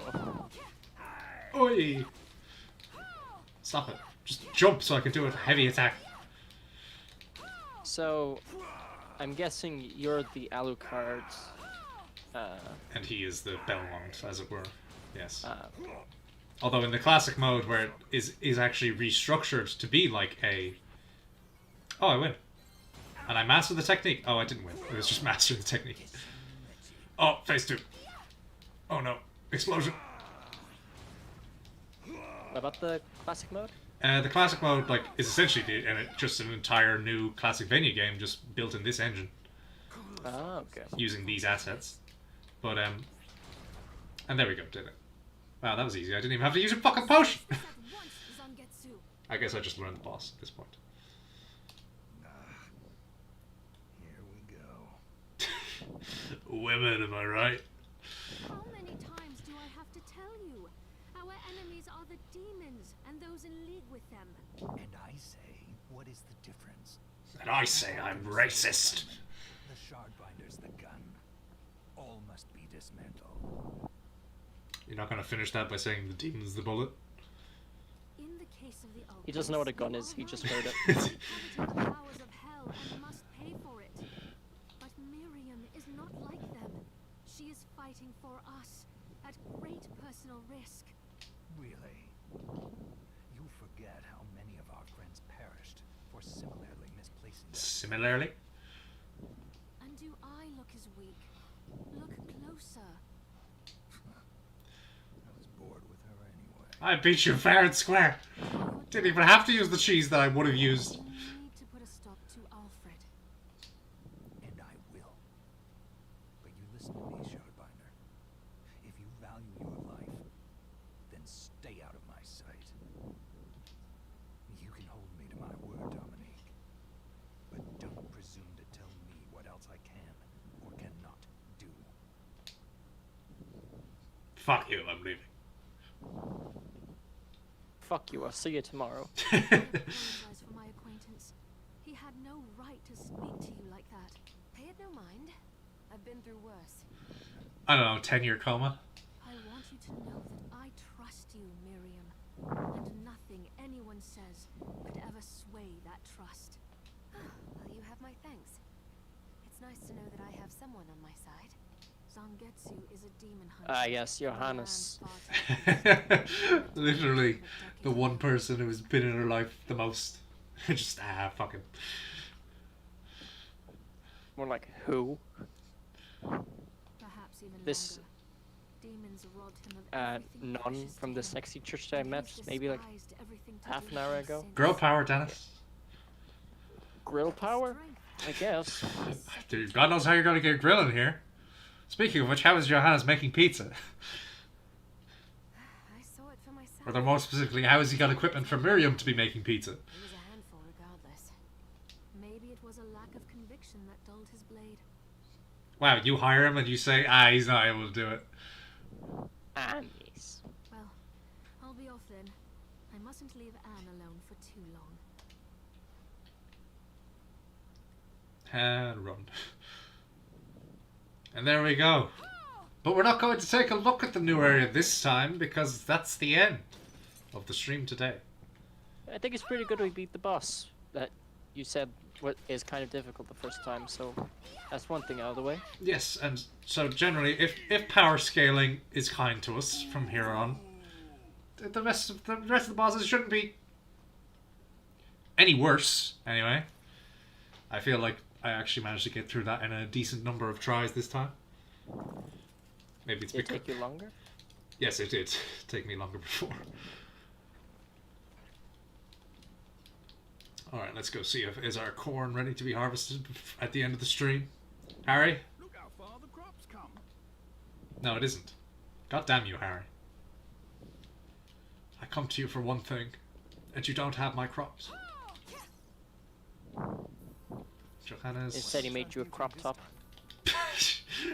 Oi! Stop it. Just jump so I can do a heavy attack. So, I'm guessing you're the Alucard's, And he is the Belmont, as it were. Yes. Although in the classic mode, where it is actually restructured to be like a... Oh, I win. And I mastered the technique. Oh, I didn't win. It was just mastering the technique. Oh, phase 2. Oh no. Explosion. what about the classic mode? The classic mode, is essentially just an entire new Classicvania game, just built in this engine, Oh, okay. using these assets. But and there we go, did it. Wow, that was easy. I didn't even have to use a fucking potion. I guess I just learned the boss at this point. Here we go. Women, am I right? How many times do I have to tell you? Our enemies are the demons and those in league with them. And I say, what is the difference? And I say I'm racist. The Shardbinder's the gun. All must be dismantled. You're not gonna finish that by saying the demon's the bullet? In the case of the He doesn't know what a gun is, he just heard it. inhabited the powers of hell and must pay for it. But Miriam is not like them. She is fighting for us at great personal risk. Really? You forget how many of our friends perished for similarly misplacing their Similarly? And do I look as weak? Look closer. I was bored with her anyway. I beat you fair and square. Didn't even have to use the cheese that I would have used. You need to put a stop to Alfred. And I will. But you listen to me, Shardbinder. If you value your life, then stay out of my sight. You can hold me to my word, Dominique. But don't presume to tell me what else I can or cannot do. Fuck you, I'm leaving. Fuck you, I'll see you tomorrow. I apologize for my acquaintance. He had no right to speak to you like that. Pay it no mind. I've been through worse. I don't know, 10-year coma? I want you to know that I trust you, Miriam. And nothing anyone says could ever sway that trust. Well, you have my thanks. It's nice to know that I have someone on my side. Zangetsu is a demon hunter. Ah, yes, Johannes. Literally the one person who's been in her life the most. Just, fuck him. More like, who? Perhaps even This, longer. Demons robbed him of everything none precious from to the him, sexy church that I and met he's maybe like despised everything to half do an hour with ago. sin. Girl power, Dennis. grill power? Strength. I guess. Dude, God knows how you're going to get grilling here. Speaking of which, how is Johannes making pizza? I saw it for myself. Or then more specifically, how has he got equipment for Miriam to be making pizza? He was a handful regardless. Maybe it was a lack of conviction that dulled his blade. Wow, you hire him and you say, he's not able to do it. Ah, yes. Well, I'll be off then. I mustn't leave Anne alone for too long. And run. And there we go. But we're not going to take a look at the new area this time because that's the end of the stream today. I think it's pretty good we beat the boss that you said is kind of difficult the first time, so that's one thing out of the way. Yes, and so generally, if power scaling is kind to us from here on, the rest of the bosses shouldn't be any worse. Anyway, I feel like I actually managed to get through that in a decent number of tries this time. Maybe it's Did it because take you longer? yes, it did take me longer before. All right, let's go see if is our corn ready to be harvested at the end of the stream. Harry? Look how far the crops come. No, it isn't. God damn you, Harry. I come to you for one thing, and you don't have my crops. Johannes. Instead he made you a crop top.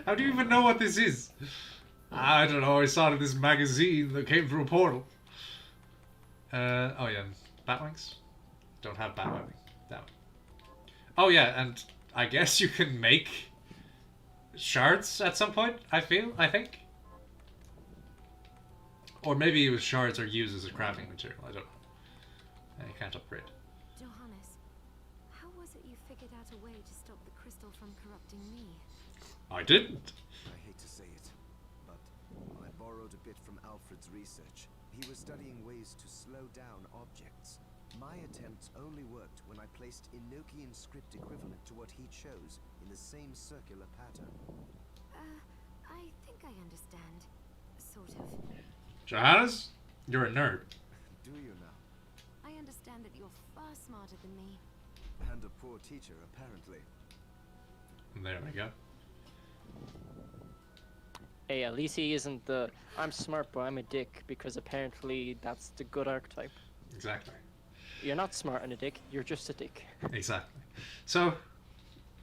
How do you even know what this is? I don't know, I saw it in this magazine that came through a portal. Oh yeah, Batwings? Don't have Batwing. That one. Oh yeah, and I guess you can make shards at some point, I think. Or maybe it was shards are used as a crafting material, I don't know. And you can't upgrade. Johannes, how was it you figured out a way to stop the crystal from corrupting me? I didn't. I hate to say it, but I borrowed a bit from Alfred's research. He was studying ways to slow down objects. My attempts only worked when I placed Enochian script equivalent to what he chose in the same circular pattern. I think I understand. Sort of. Johannes, you're a nerd. Do you now? I understand that you're far smarter than me. And a poor teacher, apparently. And there we go. Hey, at least he isn't the I'm smart but I'm a dick, because apparently that's the good archetype. Exactly. You're not smart and a dick, you're just a dick. Exactly. So,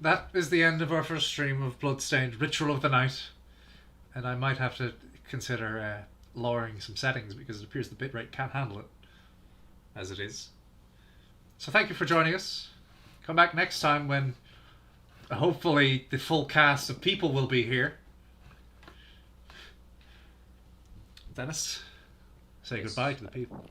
that is the end of our first stream of Bloodstained Ritual of the Night. And I might have to consider lowering some settings because it appears the bitrate can't handle it as it is. So thank you for joining us. Come back next time when hopefully the full cast of people will be here. Dennis, say goodbye to the people.